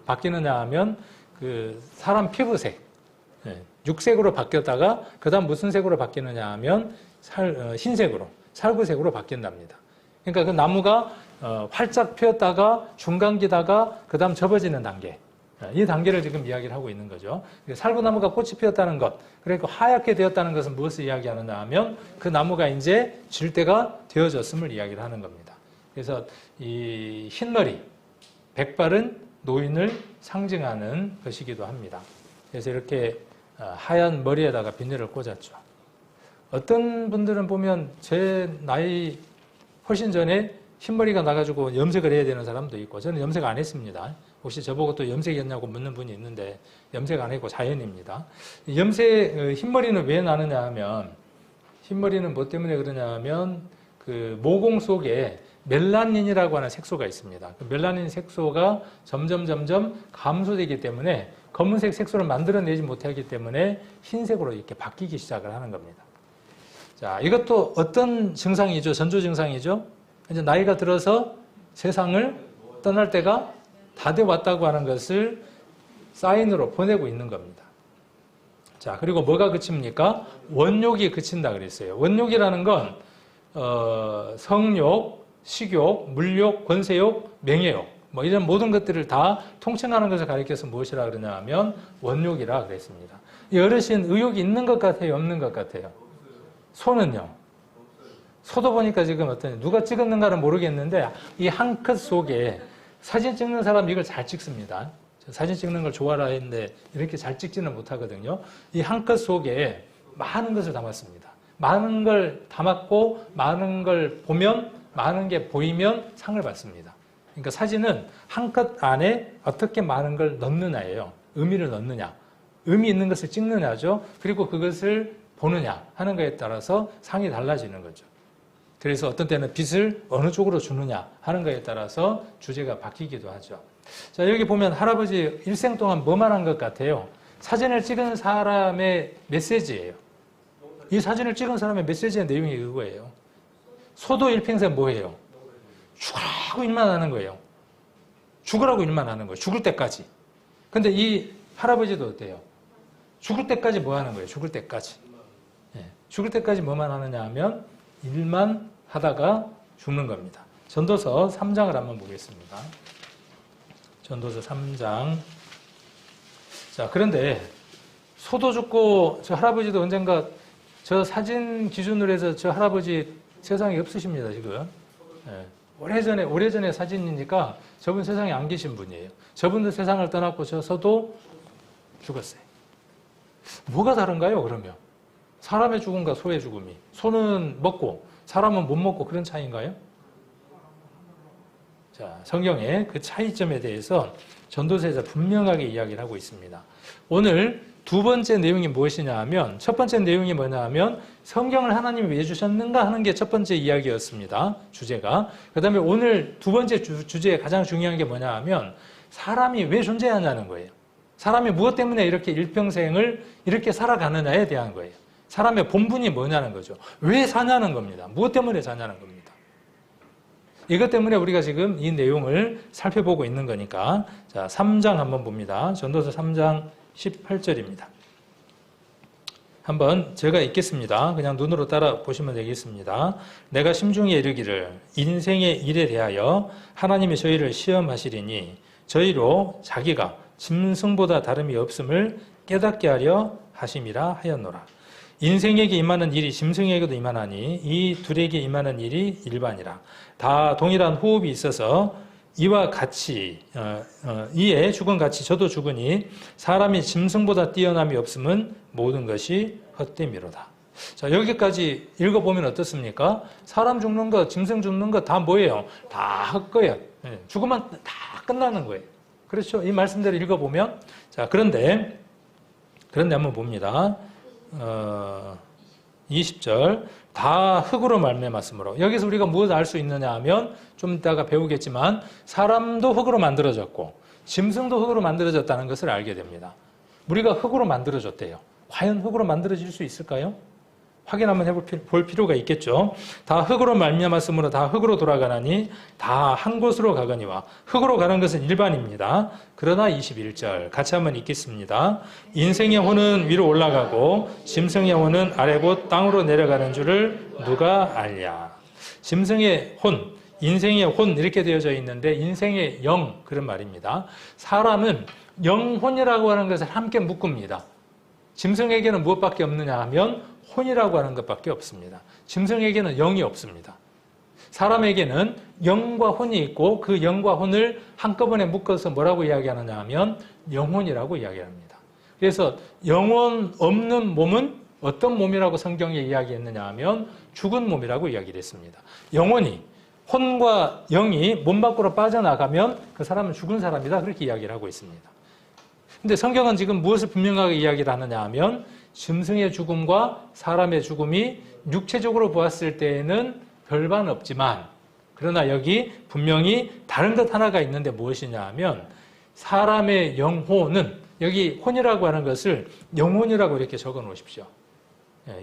바뀌느냐 하면 그 사람 피부색, 육색으로 바뀌었다가 그 다음 무슨 색으로 바뀌느냐 하면 흰색으로, 살구색으로 바뀐답니다. 그러니까 그 나무가 활짝 피었다가 중간기다가 그 다음 접어지는 단계. 이 단계를 지금 이야기를 하고 있는 거죠. 살구나무가 꽃이 피었다는 것, 그러니까 하얗게 되었다는 것은 무엇을 이야기하느냐 하면 그 나무가 이제 질 때가 되어졌음을 이야기를 하는 겁니다. 그래서 이 흰머리, 백발은 노인을 상징하는 것이기도 합니다. 그래서 이렇게 하얀 머리에다가 비늘을 꽂았죠. 어떤 분들은 보면 제 나이 훨씬 전에 흰머리가 나가지고 염색을 해야 되는 사람도 있고 저는 염색 안 했습니다. 혹시 저보고 또 염색했냐고 묻는 분이 있는데 염색 안 했고 자연입니다. 흰머리는 왜 나느냐 하면 흰머리는 뭐 때문에 그러냐 하면 그 모공 속에 멜라닌이라고 하는 색소가 있습니다. 그 멜라닌 색소가 점점 감소되기 때문에 검은색 색소를 만들어내지 못하기 때문에 흰색으로 이렇게 바뀌기 시작을 하는 겁니다. 자, 이것도 어떤 증상이죠? 전조 증상이죠? 이제 나이가 들어서 세상을 떠날 때가 다 돼 왔다고 하는 것을 사인으로 보내고 있는 겁니다. 자, 그리고 뭐가 그칩니까? 원욕이 그친다 그랬어요. 원욕이라는 건 성욕, 식욕, 물욕, 권세욕, 명예욕 뭐 이런 모든 것들을 다 통칭하는 것을 가리켜서 무엇이라 그러냐 하면 원욕이라 그랬습니다. 이 어르신 의욕이 있는 것 같아요? 없는 것 같아요? 소는요? 소도 보니까 지금 누가 찍었는가는 모르겠는데 이 한 컷 속에 사진 찍는 사람 이걸 잘 찍습니다. 사진 찍는 걸 좋아라 했는데 이렇게 잘 찍지는 못하거든요. 이 한 컷 속에 많은 것을 담았습니다. 많은 걸 담았고 많은 걸 보면 많은 게 보이면 상을 받습니다. 그러니까 사진은 한 컷 안에 어떻게 많은 걸 넣느냐예요. 의미를 넣느냐. 의미 있는 것을 찍느냐죠. 그리고 그것을 보느냐 하는 것에 따라서 상이 달라지는 거죠. 그래서 어떤 때는 빛을 어느 쪽으로 주느냐 하는 것에 따라서 주제가 바뀌기도 하죠. 자, 여기 보면 할아버지 일생 동안 뭐만 한 것 같아요? 사진을 찍은 사람의 메시지예요. 이 사진을 찍은 사람의 메시지의 내용이 그거예요. 소도 일평생 뭐예요? 죽으라고 일만 하는 거예요. 죽으라고 일만 하는 거예요. 죽을 때까지. 근데 이 할아버지도 어때요? 죽을 때까지 뭐 하는 거예요? 죽을 때까지. 예. 죽을 때까지 뭐만 하느냐 하면 일만 하다가 죽는 겁니다. 전도서 3장을 한번 보겠습니다. 전도서 3장. 자, 그런데 소도 죽고 저 할아버지도 언젠가 저 사진 기준으로 해서 저 할아버지 세상에 없으십니다, 지금. 예. 오래전에 사진이니까 저분 세상에 안 계신 분이에요. 저분도 세상을 떠났고 저 소도 죽었어요. 뭐가 다른가요, 그러면? 사람의 죽음과 소의 죽음이. 소는 먹고 사람은 못 먹고 그런 차이인가요? 자, 성경의 그 차이점에 대해서 전도서에서 분명하게 이야기를 하고 있습니다. 오늘 두 번째 내용이 무엇이냐 하면 첫 번째 내용이 뭐냐 하면 성경을 하나님이 왜 주셨는가 하는 게 첫 번째 이야기였습니다. 주제가. 그 다음에 오늘 두 번째 주제에 가장 중요한 게 뭐냐 하면 사람이 왜 존재하냐는 거예요. 사람이 무엇 때문에 이렇게 일평생을 이렇게 살아가느냐에 대한 거예요. 사람의 본분이 뭐냐는 거죠. 왜 사냐는 겁니다. 무엇 때문에 사냐는 겁니다. 이것 때문에 우리가 지금 이 내용을 살펴보고 있는 거니까 자, 3장 한번 봅니다. 전도서 3장 18절입니다. 한번 제가 읽겠습니다. 그냥 눈으로 따라 보시면 되겠습니다. 내가 심중에 이르기를 인생의 일에 대하여 하나님이 저희를 시험하시리니 저희로 자기가 짐승보다 다름이 없음을 깨닫게 하려 하심이라 하였노라. 인생에게 임하는 일이 짐승에게도 임하나니 이 둘에게 임하는 일이 일반이라. 다 동일한 호흡이 있어서 이와 같이 이에 죽은 같이 저도 죽으니 사람이 짐승보다 뛰어남이 없음은 모든 것이 헛됨이로다. 자, 여기까지 읽어보면 어떻습니까? 사람 죽는 것, 짐승 죽는 것 다 뭐예요? 다 헛거예요. 죽으면 다 끝나는 거예요. 그렇죠? 이 말씀대로 읽어보면 자, 그런데 한번 봅니다. 20절 다 흙으로 말미암았으므로 여기서 우리가 무엇을 알 수 있느냐 하면 좀 이따가 배우겠지만 사람도 흙으로 만들어졌고 짐승도 흙으로 만들어졌다는 것을 알게 됩니다. 우리가 흙으로 만들어졌대요. 과연 흙으로 만들어질 수 있을까요? 확인 한번 볼 필요가 있겠죠. 다 흙으로 말미암았으므로 다 흙으로 돌아가나니 다 한 곳으로 가거니와 흙으로 가는 것은 일반입니다. 그러나 21절 같이 한번 읽겠습니다. 인생의 혼은 위로 올라가고 짐승의 혼은 아래 곧 땅으로 내려가는 줄을 누가 알랴. 짐승의 혼, 인생의 혼 이렇게 되어져 있는데 인생의 영 그런 말입니다. 사람은 영혼이라고 하는 것을 함께 묶습니다. 짐승에게는 무엇밖에 없느냐 하면 혼이라고 하는 것밖에 없습니다. 짐승에게는 영이 없습니다. 사람에게는 영과 혼이 있고 그 영과 혼을 한꺼번에 묶어서 뭐라고 이야기하느냐 하면 영혼이라고 이야기합니다. 그래서 영혼 없는 몸은 어떤 몸이라고 성경에 이야기했느냐 하면 죽은 몸이라고 이야기를 했습니다. 영혼이 혼과 영이 몸 밖으로 빠져나가면 그 사람은 죽은 사람이다 그렇게 이야기를 하고 있습니다. 근데 성경은 지금 무엇을 분명하게 이야기를 하느냐 하면 짐승의 죽음과 사람의 죽음이 육체적으로 보았을 때에는 별반 없지만 그러나 여기 분명히 다른 것 하나가 있는데 무엇이냐 하면 사람의 영혼은 여기 혼이라고 하는 것을 영혼이라고 이렇게 적어 놓으십시오.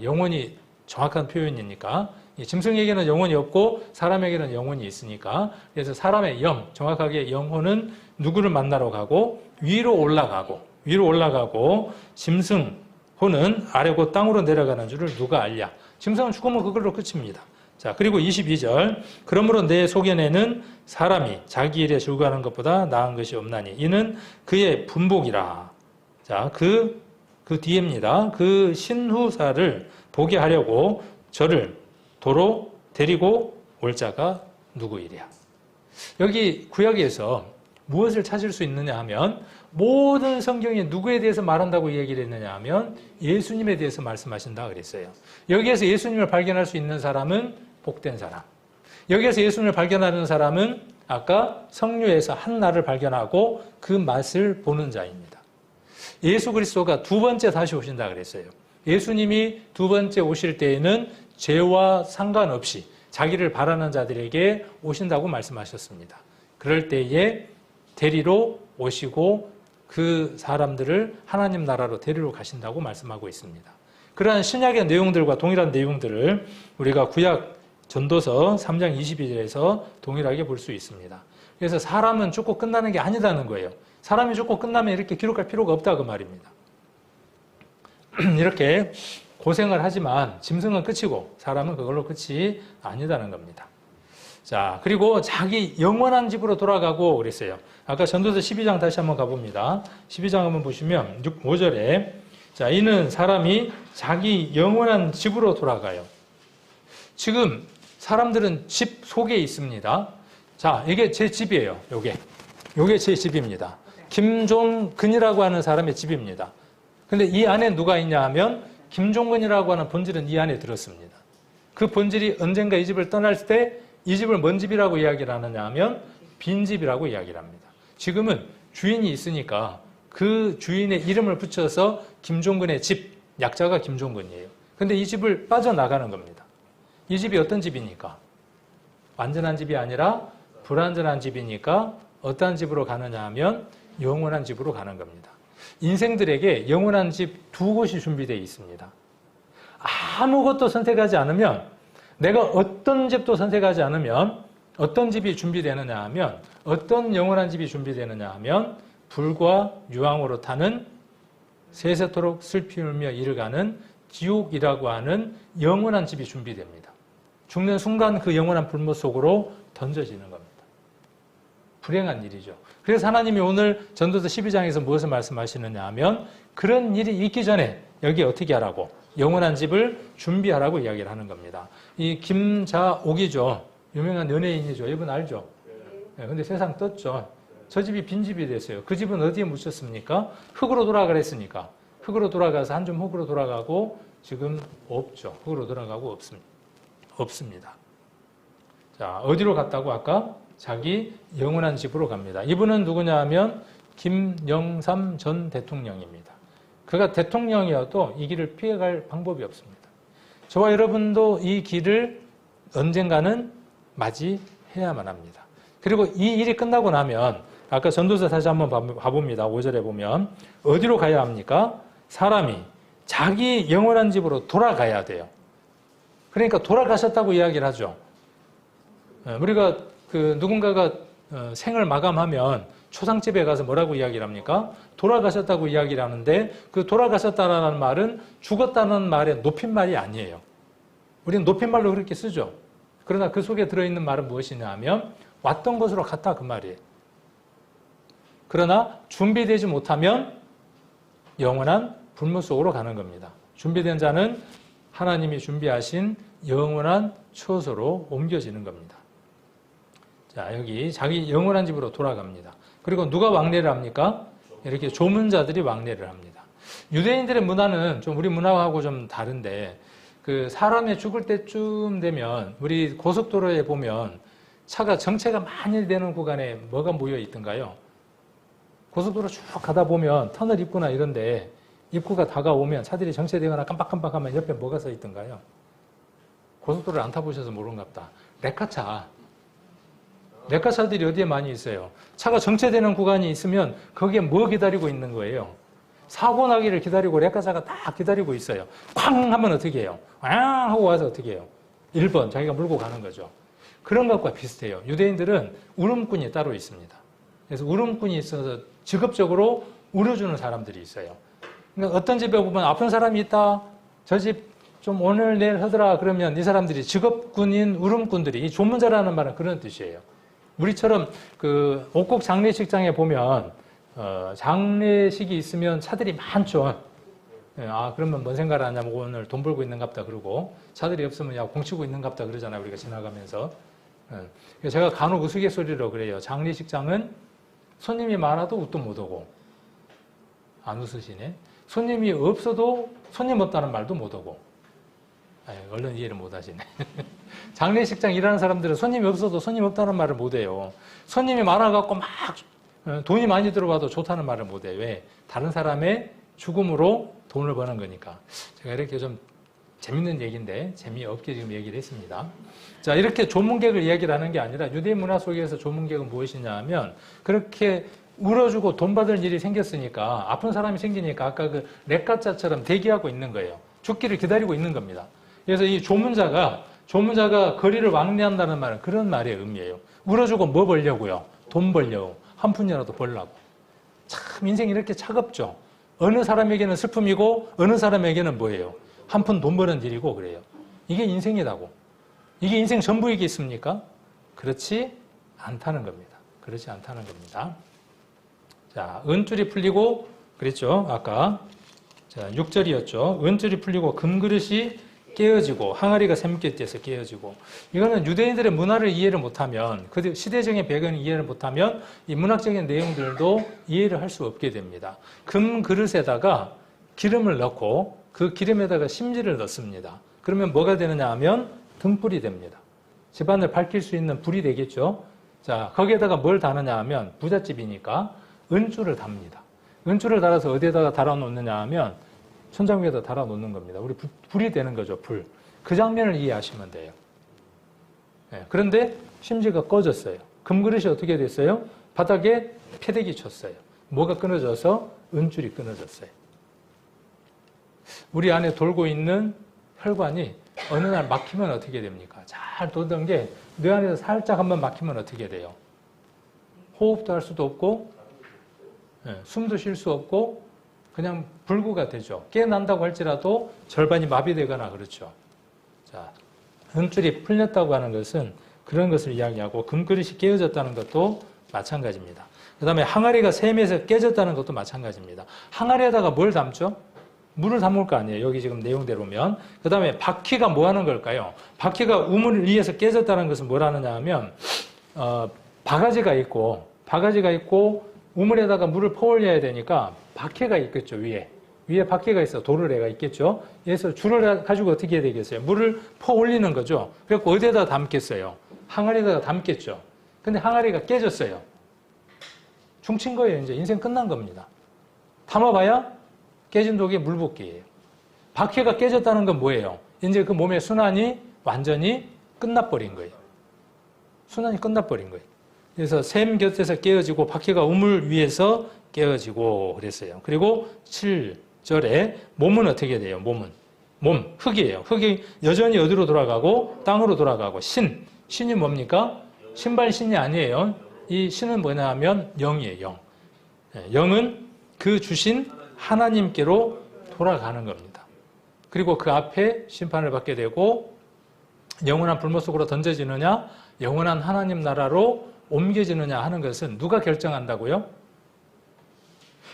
영혼이 정확한 표현이니까. 짐승에게는 영혼이 없고 사람에게는 영혼이 있으니까. 그래서 사람의 영, 정확하게 영혼은 누구를 만나러 가고 위로 올라가고 짐승 혼은 아래 곧 땅으로 내려가는 줄을 누가 알랴. 짐승은 죽으면 그걸로 끝입니다. 자, 그리고 22절. 그러므로 내 소견에는 사람이 자기 일에 즐거워하는 것보다 나은 것이 없나니 이는 그의 분복이라. 자, 그 뒤에입니다. 그 신후사를 보게 하려고 저를 도로 데리고 올 자가 누구이랴. 여기 구약에서 무엇을 찾을 수 있느냐 하면 모든 성경이 누구에 대해서 말한다고 얘기를 했느냐 하면 예수님에 대해서 말씀하신다 그랬어요. 여기에서 예수님을 발견할 수 있는 사람은 복된 사람. 여기에서 예수님을 발견하는 사람은 아까 성류에서 한나를 발견하고 그 맛을 보는 자입니다. 예수 그리스도가 두 번째 다시 오신다 그랬어요. 예수님이 두 번째 오실 때에는 죄와 상관없이 자기를 바라는 자들에게 오신다고 말씀하셨습니다. 그럴 때에 데리러 오시고 그 사람들을 하나님 나라로 데리러 가신다고 말씀하고 있습니다. 그러한 신약의 내용들과 동일한 내용들을 우리가 구약 전도서 3장 22절에서 동일하게 볼 수 있습니다. 그래서 사람은 죽고 끝나는 게 아니다는 거예요. 사람이 죽고 끝나면 이렇게 기록할 필요가 없다 그 말입니다. 이렇게 고생을 하지만 짐승은 끝이고 사람은 그걸로 끝이 아니다는 겁니다. 자, 그리고 자기 영원한 집으로 돌아가고 그랬어요. 아까 전도서 12장 다시 한번 가봅니다. 12장 한번 보시면 5절에 자, 이는 사람이 자기 영원한 집으로 돌아가요. 지금 사람들은 집 속에 있습니다. 자, 이게 제 집이에요. 요게 제 집입니다. 김종근이라고 하는 사람의 집입니다. 근데 이 안에 누가 있냐 하면 김종근이라고 하는 본질은 이 안에 들었습니다. 그 본질이 언젠가 이 집을 떠날 때 이 집을 뭔 집이라고 이야기를 하느냐 하면 빈집이라고 이야기를 합니다. 지금은 주인이 있으니까 그 주인의 이름을 붙여서 김종근의 집, 약자가 김종근이에요. 근데 이 집을 빠져나가는 겁니다. 이 집이 어떤 집이니까? 완전한 집이 아니라 불완전한 집이니까 어떤 집으로 가느냐 하면 영원한 집으로 가는 겁니다. 인생들에게 영원한 집 두 곳이 준비되어 있습니다. 아무것도 선택하지 않으면 내가 어떤 집도 선택하지 않으면 어떤 집이 준비되느냐 하면 어떤 영원한 집이 준비되느냐 하면 불과 유황으로 타는 세세토록 슬피 울며 이를 가는 지옥이라고 하는 영원한 집이 준비됩니다. 죽는 순간 그 영원한 불못 속으로 던져지는 겁니다. 불행한 일이죠. 그래서 하나님이 오늘 전도서 12장에서 무엇을 말씀하시느냐 하면 그런 일이 있기 전에 여기 어떻게 하라고? 영원한 집을 준비하라고 이야기를 하는 겁니다. 이 김자옥이죠. 유명한 연예인이죠. 이분 알죠? 네, 근데 세상 떴죠. 저 집이 빈집이 됐어요. 그 집은 어디에 묻혔습니까? 흙으로 돌아가라 했으니까. 흙으로 돌아가서 한 줌 흙으로 돌아가고 지금 없죠. 흙으로 돌아가고 없습니다. 자, 어디로 갔다고 아까? 자기 영원한 집으로 갑니다. 이분은 누구냐 하면 김영삼 전 대통령입니다. 그가 대통령이어도 이 길을 피해갈 방법이 없습니다. 저와 여러분도 이 길을 언젠가는 맞이해야만 합니다. 그리고 이 일이 끝나고 나면 아까 전도서 다시 한번 봐봅니다. 5절에 보면 어디로 가야 합니까? 사람이 자기 영원한 집으로 돌아가야 돼요. 그러니까 돌아가셨다고 이야기를 하죠. 우리가 누군가가 생을 마감하면 초상집에 가서 뭐라고 이야기를 합니까? 돌아가셨다고 이야기를 하는데 그 돌아가셨다는 말은 죽었다는 말의 높임말이 아니에요. 우리는 높임말로 그렇게 쓰죠. 그러나 그 속에 들어있는 말은 무엇이냐 하면 왔던 곳으로 갔다 그 말이에요. 그러나 준비되지 못하면 영원한 불못 속으로 가는 겁니다. 준비된 자는 하나님이 준비하신 영원한 처소로 옮겨지는 겁니다. 자, 여기 자기 영원한 집으로 돌아갑니다. 그리고 누가 왕래를 합니까? 이렇게 조문자들이 왕래를 합니다. 유대인들의 문화는 좀 우리 문화하고 좀 다른데 그 사람이 죽을 때쯤 되면 우리 고속도로에 보면 차가 정체가 많이 되는 구간에 뭐가 모여 있던가요? 고속도로 쭉 가다 보면 터널 입구나 이런데 입구가 다가오면 차들이 정체되거나 깜빡깜빡하면 옆에 뭐가 서 있던가요? 고속도로를 안 타보셔서 모르는가 보다. 레카차. 레카차들이 어디에 많이 있어요? 차가 정체되는 구간이 있으면 거기에 뭐 기다리고 있는 거예요? 사고 나기를 기다리고 레카사가 딱 기다리고 있어요. 쾅 하면 어떻게 해요? 아 하고 와서 어떻게 해요? 1번 자기가 물고 가는 거죠. 그런 것과 비슷해요. 유대인들은 울음꾼이 따로 있습니다. 그래서 울음꾼이 있어서 직업적으로 울어주는 사람들이 있어요. 그러니까 어떤 집에 보면 아픈 사람이 있다. 저 집 좀 오늘 내일 하더라. 그러면 이 사람들이 직업군인 울음꾼들이, 이 조문자라는 말은 그런 뜻이에요. 우리처럼 그 옥곡 장례식장에 보면 장례식이 있으면 차들이 많죠. 아 그러면 뭔 생각을 하냐면 오늘 돈 벌고 있는갑다 그러고, 차들이 없으면 야 공치고 있는갑다 그러잖아요. 우리가 지나가면서. 제가 간혹 우스갯소리로 그래요. 장례식장은 손님이 많아도 웃도 못 오고, 안 웃으시네. 손님이 없어도 손님 없다는 말도 못 오고. 얼른 이해를 못 하시네. 장례식장 일하는 사람들은 손님이 없어도 손님 없다는 말을 못 해요. 손님이 많아갖고 막 돈이 많이 들어와도 좋다는 말을 못 해요. 왜? 다른 사람의 죽음으로 돈을 버는 거니까. 제가 이렇게 좀 재밌는 얘기인데 재미없게 지금 얘기를 했습니다. 자, 이렇게 조문객을 이야기를 하는 게 아니라 유대인 문화 속에서 조문객은 무엇이냐 하면, 그렇게 울어주고 돈 받을 일이 생겼으니까, 아픈 사람이 생기니까 아까 그 렉가짜처럼 대기하고 있는 거예요. 죽기를 기다리고 있는 겁니다. 그래서 이 조문자가 거리를 왕래한다는 말은 그런 말의 의미예요. 울어주고 뭐 벌려고요? 돈 벌려고. 한 푼이라도 벌라고. 참 인생이 이렇게 차갑죠. 어느 사람에게는 슬픔이고 어느 사람에게는 뭐예요? 한 푼 돈 버는 일이고 그래요. 이게 인생이라고. 이게 인생 전부이겠습니까? 그렇지 않다는 겁니다. 그렇지 않다는 겁니다. 자, 은줄이 풀리고 그랬죠. 아까. 자, 6절이었죠. 은줄이 풀리고 금그릇이 깨어지고 항아리가 샘게 떼서 깨어지고. 이거는 유대인들의 문화를 이해를 못하면, 그 시대적인 배경을 이해를 못하면 이 문학적인 내용들도 이해를 할 수 없게 됩니다. 금그릇에다가 기름을 넣고 그 기름에다가 심지를 넣습니다. 그러면 뭐가 되느냐 하면 등불이 됩니다. 집안을 밝힐 수 있는 불이 되겠죠. 자, 거기에다가 뭘 다느냐 하면 부잣집이니까 은줄을 답니다. 은줄을 달아서 어디에다가 달아놓느냐 하면 천장 위에다 달아놓는 겁니다. 우리 불이 되는 거죠, 불. 그 장면을 이해하시면 돼요. 네, 그런데 심지가 꺼졌어요. 금그릇이 어떻게 됐어요? 바닥에 패대기 쳤어요. 뭐가 끊어져서? 은줄이 끊어졌어요. 우리 안에 돌고 있는 혈관이 어느 날 막히면 어떻게 됩니까? 잘 돌던 게 뇌 안에서 살짝 한번 막히면 어떻게 돼요? 호흡도 할 수도 없고, 네, 숨도 쉴 수 없고, 그냥 불구가 되죠. 깨어난다고 할지라도 절반이 마비되거나 그렇죠. 자, 은줄이 풀렸다고 하는 것은 그런 것을 이야기하고, 금그릇이 깨어졌다는 것도 마찬가지입니다. 그 다음에 항아리가 샘에서 깨졌다는 것도 마찬가지입니다. 항아리에다가 뭘 담죠? 물을 담을 거 아니에요. 여기 지금 내용대로 보면. 그 다음에 바퀴가 뭐 하는 걸까요? 바퀴가 우물 위에서 깨졌다는 것은 뭐라느냐 하면, 바가지가 있고 우물에다가 물을 퍼올려야 되니까 바퀴가 있겠죠, 위에. 위에 바퀴가 있어. 도르래가 있겠죠. 그래서 줄을 가지고 어떻게 해야 되겠어요? 물을 퍼올리는 거죠. 그래서 어디에다 담겠어요? 항아리에다가 담겠죠. 근데 항아리가 깨졌어요. 중친 거예요. 이제 인생 끝난 겁니다. 담아봐야 깨진 독이 물붓기예요. 바퀴가 깨졌다는 건 뭐예요? 이제 그 몸의 순환이 완전히 끝나버린 거예요. 순환이 끝나버린 거예요. 그래서 샘 곁에서 깨어지고 바퀴가 우물 위에서 깨어지고 그랬어요. 그리고 7절에 몸은 어떻게 돼요? 몸, 흙이에요. 흙이 여전히 어디로 돌아가고? 땅으로 돌아가고. 신이 뭡니까? 신발 신이 아니에요. 이 신은 뭐냐 하면 영이에요. 영. 영은 그 주신 하나님께로 돌아가는 겁니다. 그리고 그 앞에 심판을 받게 되고, 영원한 불못 속으로 던져지느냐, 영원한 하나님 나라로 옮겨지느냐 하는 것은 누가 결정한다고요?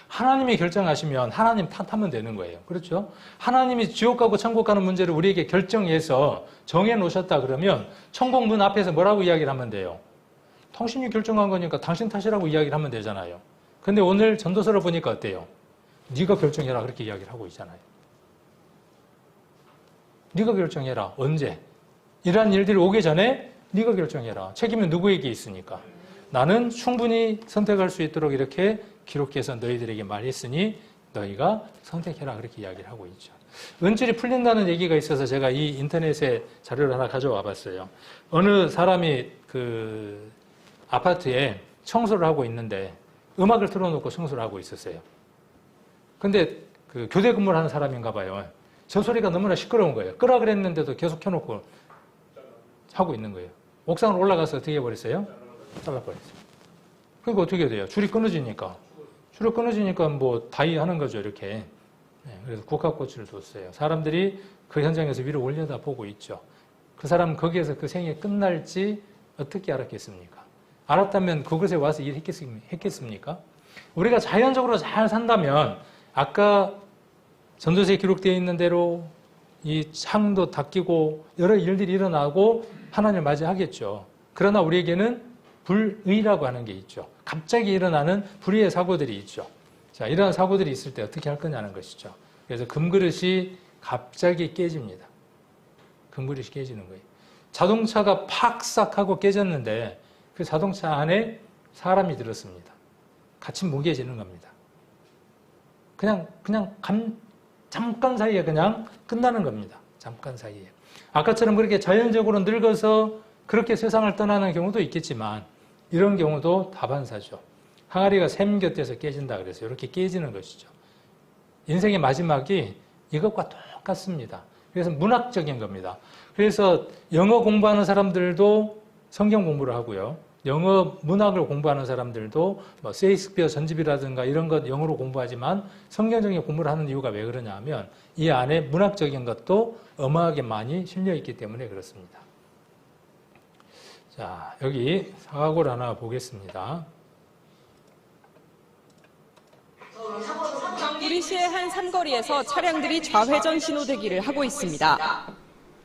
하나님이 결정하시면 하나님 탓하면 되는 거예요. 그렇죠? 하나님이 지옥 가고 천국 가는 문제를 우리에게 결정해서 정해놓으셨다 그러면 천국 문 앞에서 뭐라고 이야기를 하면 돼요? 당신이 결정한 거니까 당신 탓이라고 이야기를 하면 되잖아요. 근데 오늘 전도서를 보니까 어때요? 네가 결정해라 그렇게 이야기를 하고 있잖아요. 네가 결정해라. 언제? 이러한 일들이 오기 전에 네가 결정해라. 책임은 누구에게 있으니까. 나는 충분히 선택할 수 있도록 이렇게 기록해서 너희들에게 말했으니 너희가 선택해라. 그렇게 이야기를 하고 있죠. 은줄이 풀린다는 얘기가 있어서 제가 이 인터넷에 자료를 하나 가져와 봤어요. 어느 사람이 그 아파트에 청소를 하고 있는데 음악을 틀어놓고 청소를 하고 있었어요. 근데 그 교대 근무를 하는 사람인가 봐요. 저 소리가 너무나 시끄러운 거예요. 끄라 그랬는데도 계속 켜놓고 하고 있는 거예요. 옥상으로 올라가서 어떻게 해버렸어요? 잘라버렸어요. 그러니까 어떻게 돼요? 줄이 끊어지니까. 줄이 끊어지니까 뭐 다이 하는 거죠, 이렇게. 네, 그래서 국화꽃을 뒀어요. 사람들이 그 현장에서 위로 올려다 보고 있죠. 그 사람은 거기에서 그 생이 끝날지 어떻게 알았겠습니까? 알았다면 그곳에 와서 일했겠습니까? 우리가 자연적으로 잘 산다면 아까 전도서에 기록되어 있는 대로 이 창도 닦이고 여러 일들이 일어나고 하나님을 맞이하겠죠. 그러나 우리에게는 불의라고 하는 게 있죠. 갑자기 일어나는 불의의 사고들이 있죠. 자, 이러한 사고들이 있을 때 어떻게 할 거냐는 것이죠. 그래서 금그릇이 갑자기 깨집니다. 금그릇이 깨지는 거예요. 자동차가 팍싹 하고 깨졌는데 그 자동차 안에 사람이 들었습니다. 같이 무게지는 겁니다. 그냥 잠깐 사이에 그냥 끝나는 겁니다. 잠깐 사이에. 아까처럼 그렇게 자연적으로 늙어서 그렇게 세상을 떠나는 경우도 있겠지만 이런 경우도 다반사죠. 항아리가 샘 곁에서 깨진다 그래서 이렇게 깨지는 것이죠. 인생의 마지막이 이것과 똑같습니다. 그래서 문학적인 겁니다. 그래서 영어 공부하는 사람들도 성경 공부를 하고요. 영어 문학을 공부하는 사람들도 뭐 셰익스피어 전집이라든가 이런 것 영어로 공부하지만 성경적인 공부를 하는 이유가 왜 그러냐 하면 이 안에 문학적인 것도 어마하게 많이 실려 있기 때문에 그렇습니다. 자, 여기 사고를 하나 보겠습니다. 경기시의 한 삼거리에서 차량들이 좌회전 신호대기를 하고 있습니다.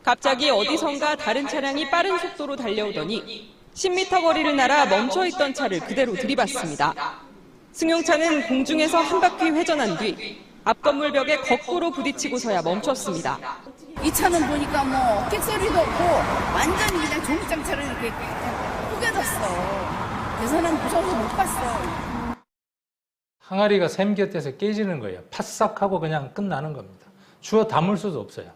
갑자기 어디선가 다른 차량이 빠른 속도로 달려오더니 10m 거리를 날아 멈춰있던 차를 그대로 들이받습니다. 승용차는 공중에서 한 바퀴 회전한 뒤 앞 건물 벽에 거꾸로 부딪히고서야 멈췄습니다. 이 차는 보니까 뭐 킥소리도 없고 완전히 그냥 종장차로 이렇게 구겨졌어. 그래서 난 무서워서 못 봤어. 항아리가 샘 곁에서 깨지는 거예요. 파싹하고 그냥 끝나는 겁니다. 주워 담을 수도 없어요.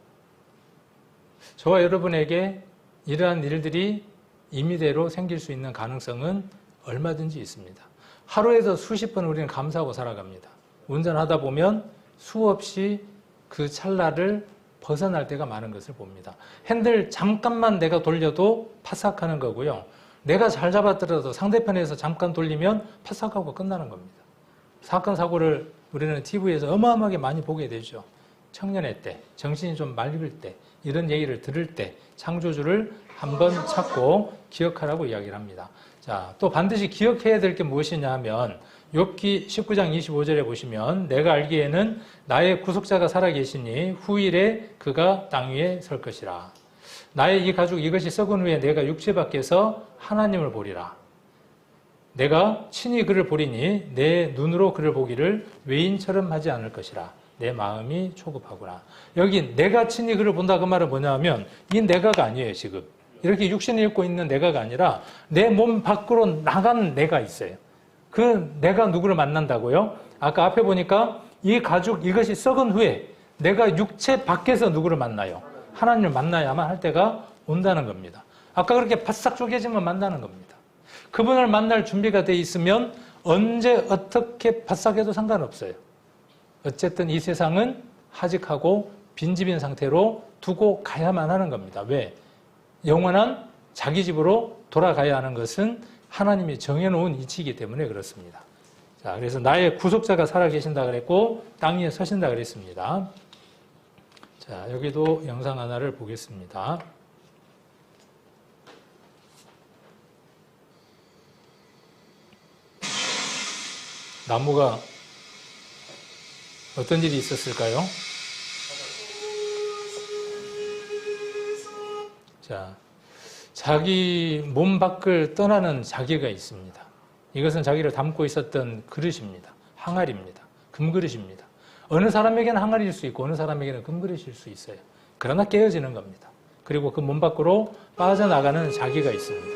저와 여러분에게 이러한 일들이 임의대로 생길 수 있는 가능성은 얼마든지 있습니다. 하루에도 수십 번 우리는 감사하고 살아갑니다. 운전하다 보면 수없이 그 찰나를 벗어날 때가 많은 것을 봅니다. 핸들 잠깐만 내가 돌려도 파삭하는 거고요. 내가 잘 잡았더라도 상대편에서 잠깐 돌리면 파삭하고 끝나는 겁니다. 사건, 사고를 우리는 TV에서 어마어마하게 많이 보게 되죠. 청년의 때, 정신이 좀 맑을 때, 이런 얘기를 들을 때 창조주를 한번 찾고 기억하라고 이야기를 합니다. 자, 또 반드시 기억해야 될 게 무엇이냐 하면 욥기 19장 25절에 보시면 내가 알기에는 나의 구속자가 살아계시니 후일에 그가 땅 위에 설 것이라. 나의 이 가죽 이것이 썩은 후에 내가 육체 밖에서 하나님을 보리라. 내가 친히 그를 보리니 내 눈으로 그를 보기를 외인처럼 하지 않을 것이라. 내 마음이 초급하구나. 여기 내가 친히 그를 본다 그 말은 뭐냐 하면 이 내가가 아니에요 지금. 이렇게 육신을 입고 있는 내가가 아니라 내 몸 밖으로 나간 내가 있어요. 그 내가 누구를 만난다고요? 아까 앞에 보니까 이 가죽 이것이 썩은 후에 내가 육체 밖에서 누구를 만나요? 하나님을 만나야만 할 때가 온다는 겁니다. 아까 그렇게 바싹 쪼개지면 만나는 겁니다. 그분을 만날 준비가 돼 있으면 언제 어떻게 바싹해도 상관없어요. 어쨌든 이 세상은 하직하고 빈집인 상태로 두고 가야만 하는 겁니다. 왜? 영원한 자기 집으로 돌아가야 하는 것은 하나님이 정해놓은 이치이기 때문에 그렇습니다. 자, 그래서 나의 구속자가 살아계신다 그랬고 땅 위에 서신다 그랬습니다. 자, 여기도 영상 하나를 보겠습니다. 나무가 어떤 일이 있었을까요? 자, 자기 몸 밖을 떠나는 자기가 있습니다. 이것은 자기를 담고 있었던 그릇입니다. 항아리입니다. 금그릇입니다. 어느 사람에게는 항아리일 수 있고 어느 사람에게는 금그릇일 수 있어요. 그러나 깨어지는 겁니다. 그리고 그 몸 밖으로 빠져나가는 자기가 있습니다.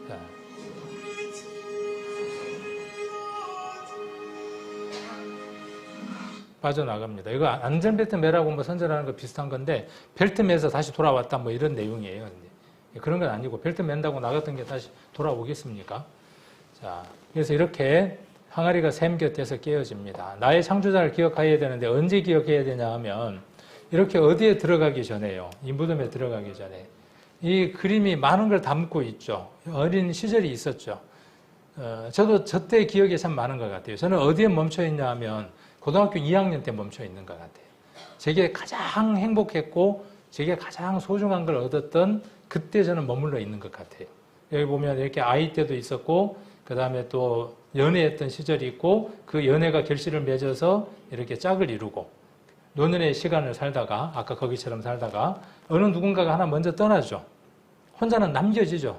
자. 빠져나갑니다. 이거 안전벨트 매라고 뭐 선전하는 거 비슷한 건데 벨트 매서 다시 돌아왔다 뭐 이런 내용이에요. 그런 건 아니고 벨트 맨다고 나갔던 게 다시 돌아오겠습니까? 자, 그래서 이렇게 항아리가 샘 곁에서 깨어집니다. 나의 창조자를 기억해야 되는데 언제 기억해야 되냐 하면 이렇게 어디에 들어가기 전에요. 이 무덤에 들어가기 전에. 이 그림이 많은 걸 담고 있죠. 어린 시절이 있었죠. 저도 저때 기억이 참 많은 것 같아요. 저는 어디에 멈춰 있냐 하면 고등학교 2학년 때 멈춰 있는 것 같아요. 제게 가장 행복했고 제게 가장 소중한 걸 얻었던 그때 저는 머물러 있는 것 같아요. 여기 보면 이렇게 아이 때도 있었고 그 다음에 또 연애했던 시절이 있고 그 연애가 결실을 맺어서 이렇게 짝을 이루고 노년의 시간을 살다가 아까 거기처럼 살다가 어느 누군가가 하나 먼저 떠나죠. 혼자는 남겨지죠.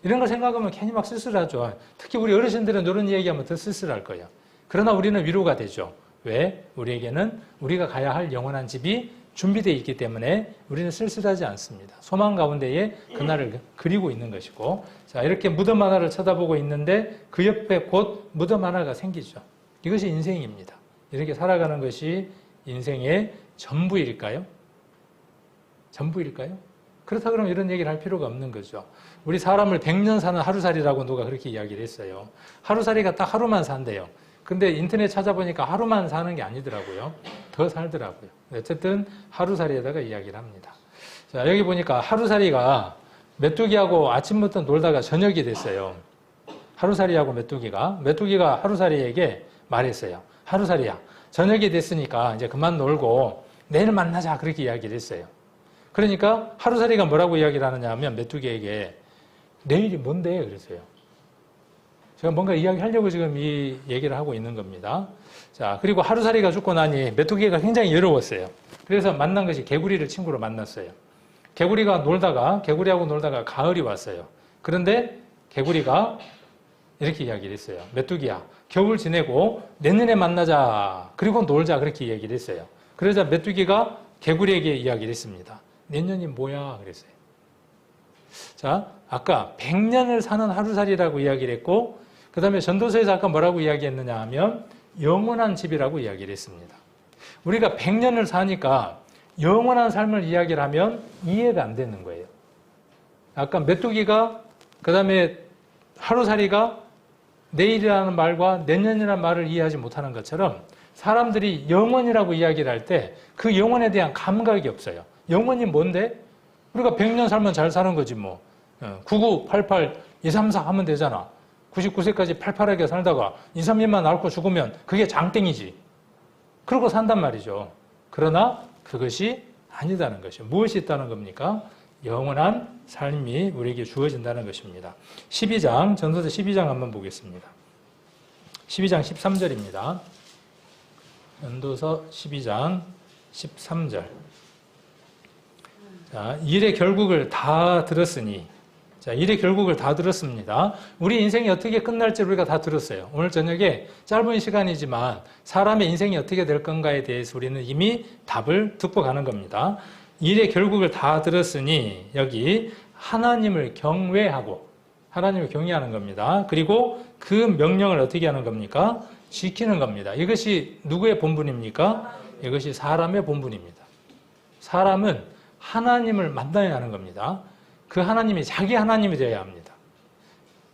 이런 걸 생각하면 괜히 막 쓸쓸하죠. 특히 우리 어르신들은 이런 얘기하면 더 쓸쓸할 거예요. 그러나 우리는 위로가 되죠. 왜? 우리에게는 우리가 가야 할 영원한 집이 준비되어 있기 때문에 우리는 쓸쓸하지 않습니다. 소망 가운데에 그날을 그리고 있는 것이고, 자, 이렇게 무덤 하나를 쳐다보고 있는데 그 옆에 곧 무덤 하나가 생기죠. 이것이 인생입니다. 이렇게 살아가는 것이 인생의 전부일까요? 전부일까요? 그렇다 그러면 이런 얘기를 할 필요가 없는 거죠. 우리 사람을 100년 사는 하루살이라고 누가 그렇게 이야기를 했어요. 하루살이가 딱 하루만 산대요. 근데 인터넷 찾아보니까 하루만 사는 게 아니더라고요. 더 살더라고요. 어쨌든 하루살이에다가 이야기를 합니다. 자, 여기 보니까 하루살이가 메뚜기하고 아침부터 놀다가 저녁이 됐어요. 하루살이하고 메뚜기가 하루살이에게 말했어요. 하루살이야, 저녁이 됐으니까 이제 그만 놀고 내일 만나자, 그렇게 이야기를 했어요. 그러니까 하루살이가 뭐라고 이야기를 하느냐 하면 메뚜기에게 내일이 뭔데? 그랬어요. 제가 뭔가 이야기하려고 지금 이 얘기를 하고 있는 겁니다. 자, 그리고 하루살이가 죽고 나니 메뚜기가 굉장히 외로웠어요. 그래서 만난 것이 개구리를 친구로 만났어요. 개구리하고 놀다가 가을이 왔어요. 그런데 개구리가 이렇게 이야기를 했어요. 메뚜기야, 겨울 지내고 내년에 만나자, 그리고 놀자, 그렇게 얘기를 했어요. 그러자 메뚜기가 개구리에게 이야기를 했습니다. 내년이 뭐야? 그랬어요. 자, 아까 100년을 사는 하루살이라고 이야기를 했고, 그 다음에 전도서에서 아까 뭐라고 이야기했느냐 하면 영원한 집이라고 이야기를 했습니다. 우리가 100년을 사니까 영원한 삶을 이야기를 하면 이해가 안 되는 거예요. 아까 메뚜기가, 그 다음에 하루살이가 내일이라는 말과 내년이라는 말을 이해하지 못하는 것처럼 사람들이 영원이라고 이야기를 할 때 그 영원에 대한 감각이 없어요. 영원이 뭔데? 우리가 100년 살면 잘 사는 거지 뭐. 99, 88, 234 하면 되잖아. 99세까지 팔팔하게 살다가 2, 3년만 앓고 죽으면 그게 장땡이지. 그러고 산단 말이죠. 그러나 그것이 아니다는 것이죠. 무엇이 있다는 겁니까? 영원한 삶이 우리에게 주어진다는 것입니다. 12장, 전도서 12장 한번 보겠습니다. 12장 13절입니다. 전도서 12장 13절. 자, 일의 결국을 다 들었으니, 자, 일의 결국을 다 들었습니다. 우리 인생이 어떻게 끝날지 우리가 다 들었어요. 오늘 저녁에 짧은 시간이지만 사람의 인생이 어떻게 될 건가에 대해서 우리는 이미 답을 듣고 가는 겁니다. 일의 결국을 다 들었으니 여기 하나님을 경외하고, 하나님을 경외하는 겁니다. 그리고 그 명령을 어떻게 하는 겁니까? 지키는 겁니다. 이것이 누구의 본분입니까? 이것이 사람의 본분입니다. 사람은 하나님을 만나야 하는 겁니다. 그 하나님이 자기 하나님이 되어야 합니다.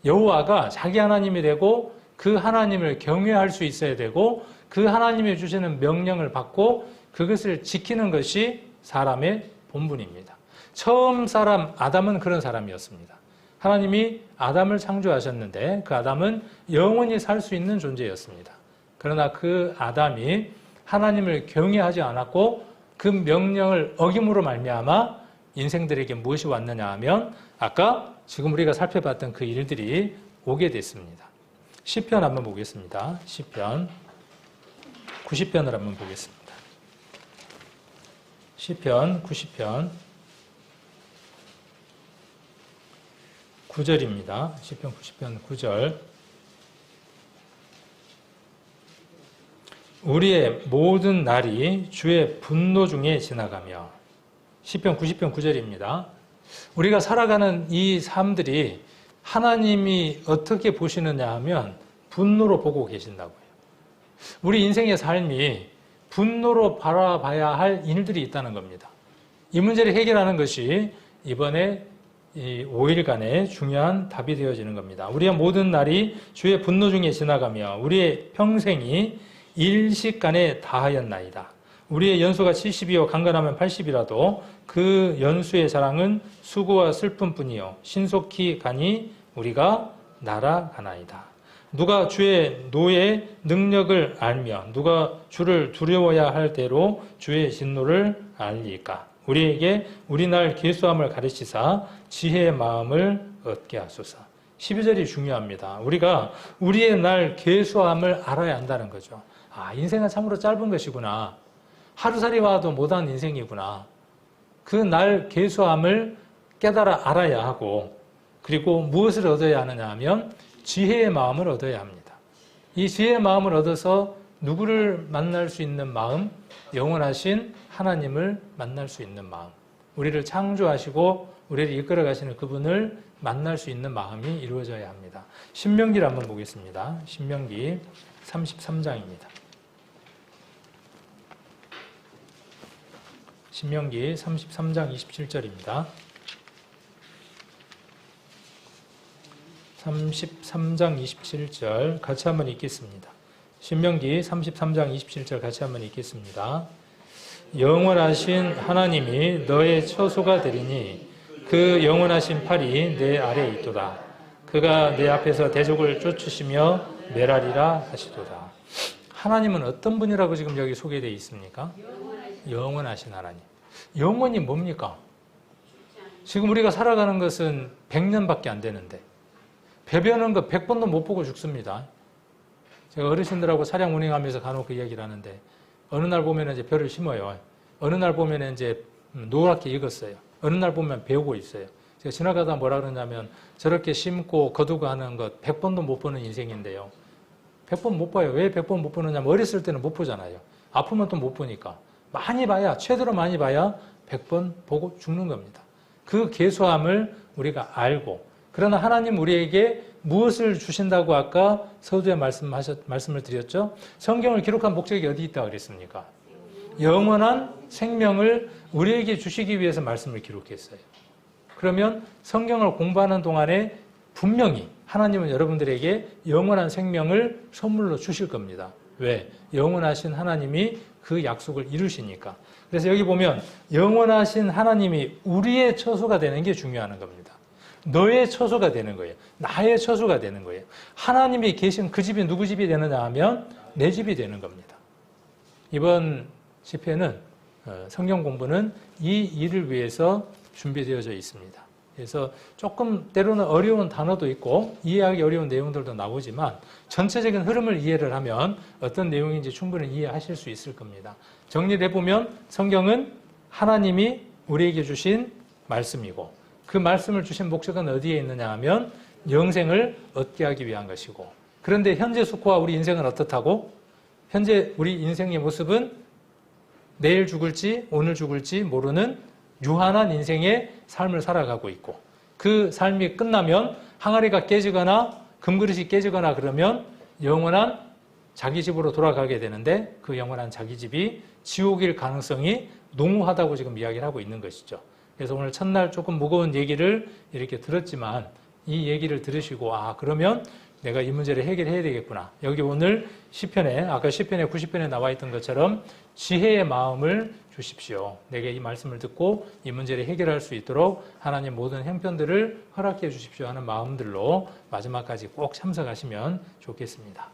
여호와가 자기 하나님이 되고 그 하나님을 경외할 수 있어야 되고 그 하나님이 주시는 명령을 받고 그것을 지키는 것이 사람의 본분입니다. 처음 사람 아담은 그런 사람이었습니다. 하나님이 아담을 창조하셨는데 그 아담은 영원히 살 수 있는 존재였습니다. 그러나 그 아담이 하나님을 경외하지 않았고 그 명령을 어김으로 말미암아 인생들에게 무엇이 왔느냐 하면 아까 지금 우리가 살펴봤던 그 일들이 오게 됐습니다. 시편 한번 보겠습니다. 시편 90편을 한번 보겠습니다. 시편 90편 9절입니다. 시편 90편 9절. 우리의 모든 날이 주의 분노 중에 지나가며, 시편 90편 9절입니다. 우리가 살아가는 이 삶들이 하나님이 어떻게 보시느냐 하면 분노로 보고 계신다고요. 우리 인생의 삶이 분노로 바라봐야 할 일들이 있다는 겁니다. 이 문제를 해결하는 것이 이번에 이 5일간의 중요한 답이 되어지는 겁니다. 우리의 모든 날이 주의 분노 중에 지나가며 우리의 평생이 일식간에 다하였나이다. 우리의 연수가 70이요 강건하면 80이라도 그 연수의 자랑은 수고와 슬픔뿐이요 신속히 가니 우리가 날아가나이다. 누가 주의 노의 능력을 알며 누가 주를 두려워야 할 대로 주의 진노를 알리까. 우리에게 우리 날 계수함을 가르치사 지혜의 마음을 얻게 하소서. 12절이 중요합니다. 우리가 우리의 날 계수함을 알아야 한다는 거죠. 아, 인생은 참으로 짧은 것이구나. 하루살이 와도 못한 인생이구나. 그 날 계수함을 깨달아 알아야 하고, 그리고 무엇을 얻어야 하느냐 하면 지혜의 마음을 얻어야 합니다. 이 지혜의 마음을 얻어서 누구를 만날 수 있는 마음? 영원하신 하나님을 만날 수 있는 마음. 우리를 창조하시고 우리를 이끌어 가시는 그분을 만날 수 있는 마음이 이루어져야 합니다. 신명기를 한번 보겠습니다. 신명기 33장입니다. 신명기 33장 27절입니다. 33장 27절 같이 한번 읽겠습니다. 신명기 33장 27절 같이 한번 읽겠습니다. 영원하신 하나님이 너의 처소가 되리니 그 영원하신 팔이 내 아래에 있도다. 그가 내 앞에서 대적을 쫓으시며 멸하리라 하시도다. 하나님은 어떤 분이라고 지금 여기 소개되어 있습니까? 영원하신 하나님. 영원이 뭡니까? 지금 우리가 살아가는 것은 100년밖에 안 되는데 배변은 그 100번도 못 보고 죽습니다. 제가 어르신들하고 차량 운행하면서 간혹 그 이야기를 하는데 어느 날 보면 이제 벼를 심어요. 어느 날 보면 이제 노랗게 익었어요. 어느 날 보면 배우고 있어요. 제가 지나가다 뭐라 그러냐면 저렇게 심고 거두고 하는 것 100번도 못 보는 인생인데요. 100번 못 봐요. 왜 100번 못 보느냐면 어렸을 때는 못 보잖아요. 아프면 또 못 보니까. 많이 봐야, 최대로 많이 봐야 100번 보고 죽는 겁니다. 그 계수함을 우리가 알고, 그러나 하나님 우리에게 무엇을 주신다고 아까 서두에 말씀을 드렸죠? 성경을 기록한 목적이 어디 있다고 그랬습니까? 영원한 생명을 우리에게 주시기 위해서 말씀을 기록했어요. 그러면 성경을 공부하는 동안에 분명히 하나님은 여러분들에게 영원한 생명을 선물로 주실 겁니다. 왜? 영원하신 하나님이 그 약속을 이루시니까. 그래서 여기 보면 영원하신 하나님이 우리의 처소가 되는 게 중요한 겁니다. 너의 처소가 되는 거예요. 나의 처소가 되는 거예요. 하나님이 계신 그 집이 누구 집이 되느냐 하면 내 집이 되는 겁니다. 이번 집회는 성경 공부는 이 일을 위해서 준비되어져 있습니다. 그래서 조금 때로는 어려운 단어도 있고 이해하기 어려운 내용들도 나오지만 전체적인 흐름을 이해를 하면 어떤 내용인지 충분히 이해하실 수 있을 겁니다. 정리를 해보면 성경은 하나님이 우리에게 주신 말씀이고 그 말씀을 주신 목적은 어디에 있느냐 하면 영생을 얻게 하기 위한 것이고, 그런데 현재 속과 우리 인생은 어떻다고? 현재 우리 인생의 모습은 내일 죽을지 오늘 죽을지 모르는 유한한 인생의 삶을 살아가고 있고, 그 삶이 끝나면 항아리가 깨지거나 금그릇이 깨지거나 그러면 영원한 자기 집으로 돌아가게 되는데 그 영원한 자기 집이 지옥일 가능성이 농후하다고 지금 이야기를 하고 있는 것이죠. 그래서 오늘 첫날 조금 무거운 얘기를 이렇게 들었지만 이 얘기를 들으시고 그러면 내가 이 문제를 해결해야 되겠구나. 여기 오늘 시편에 아까 시편에 90편에 나와 있던 것처럼 지혜의 마음을 주십시오. 내게 이 말씀을 듣고 이 문제를 해결할 수 있도록 하나님 모든 형편들을 허락해 주십시오 하는 마음들로 마지막까지 꼭 참석하시면 좋겠습니다.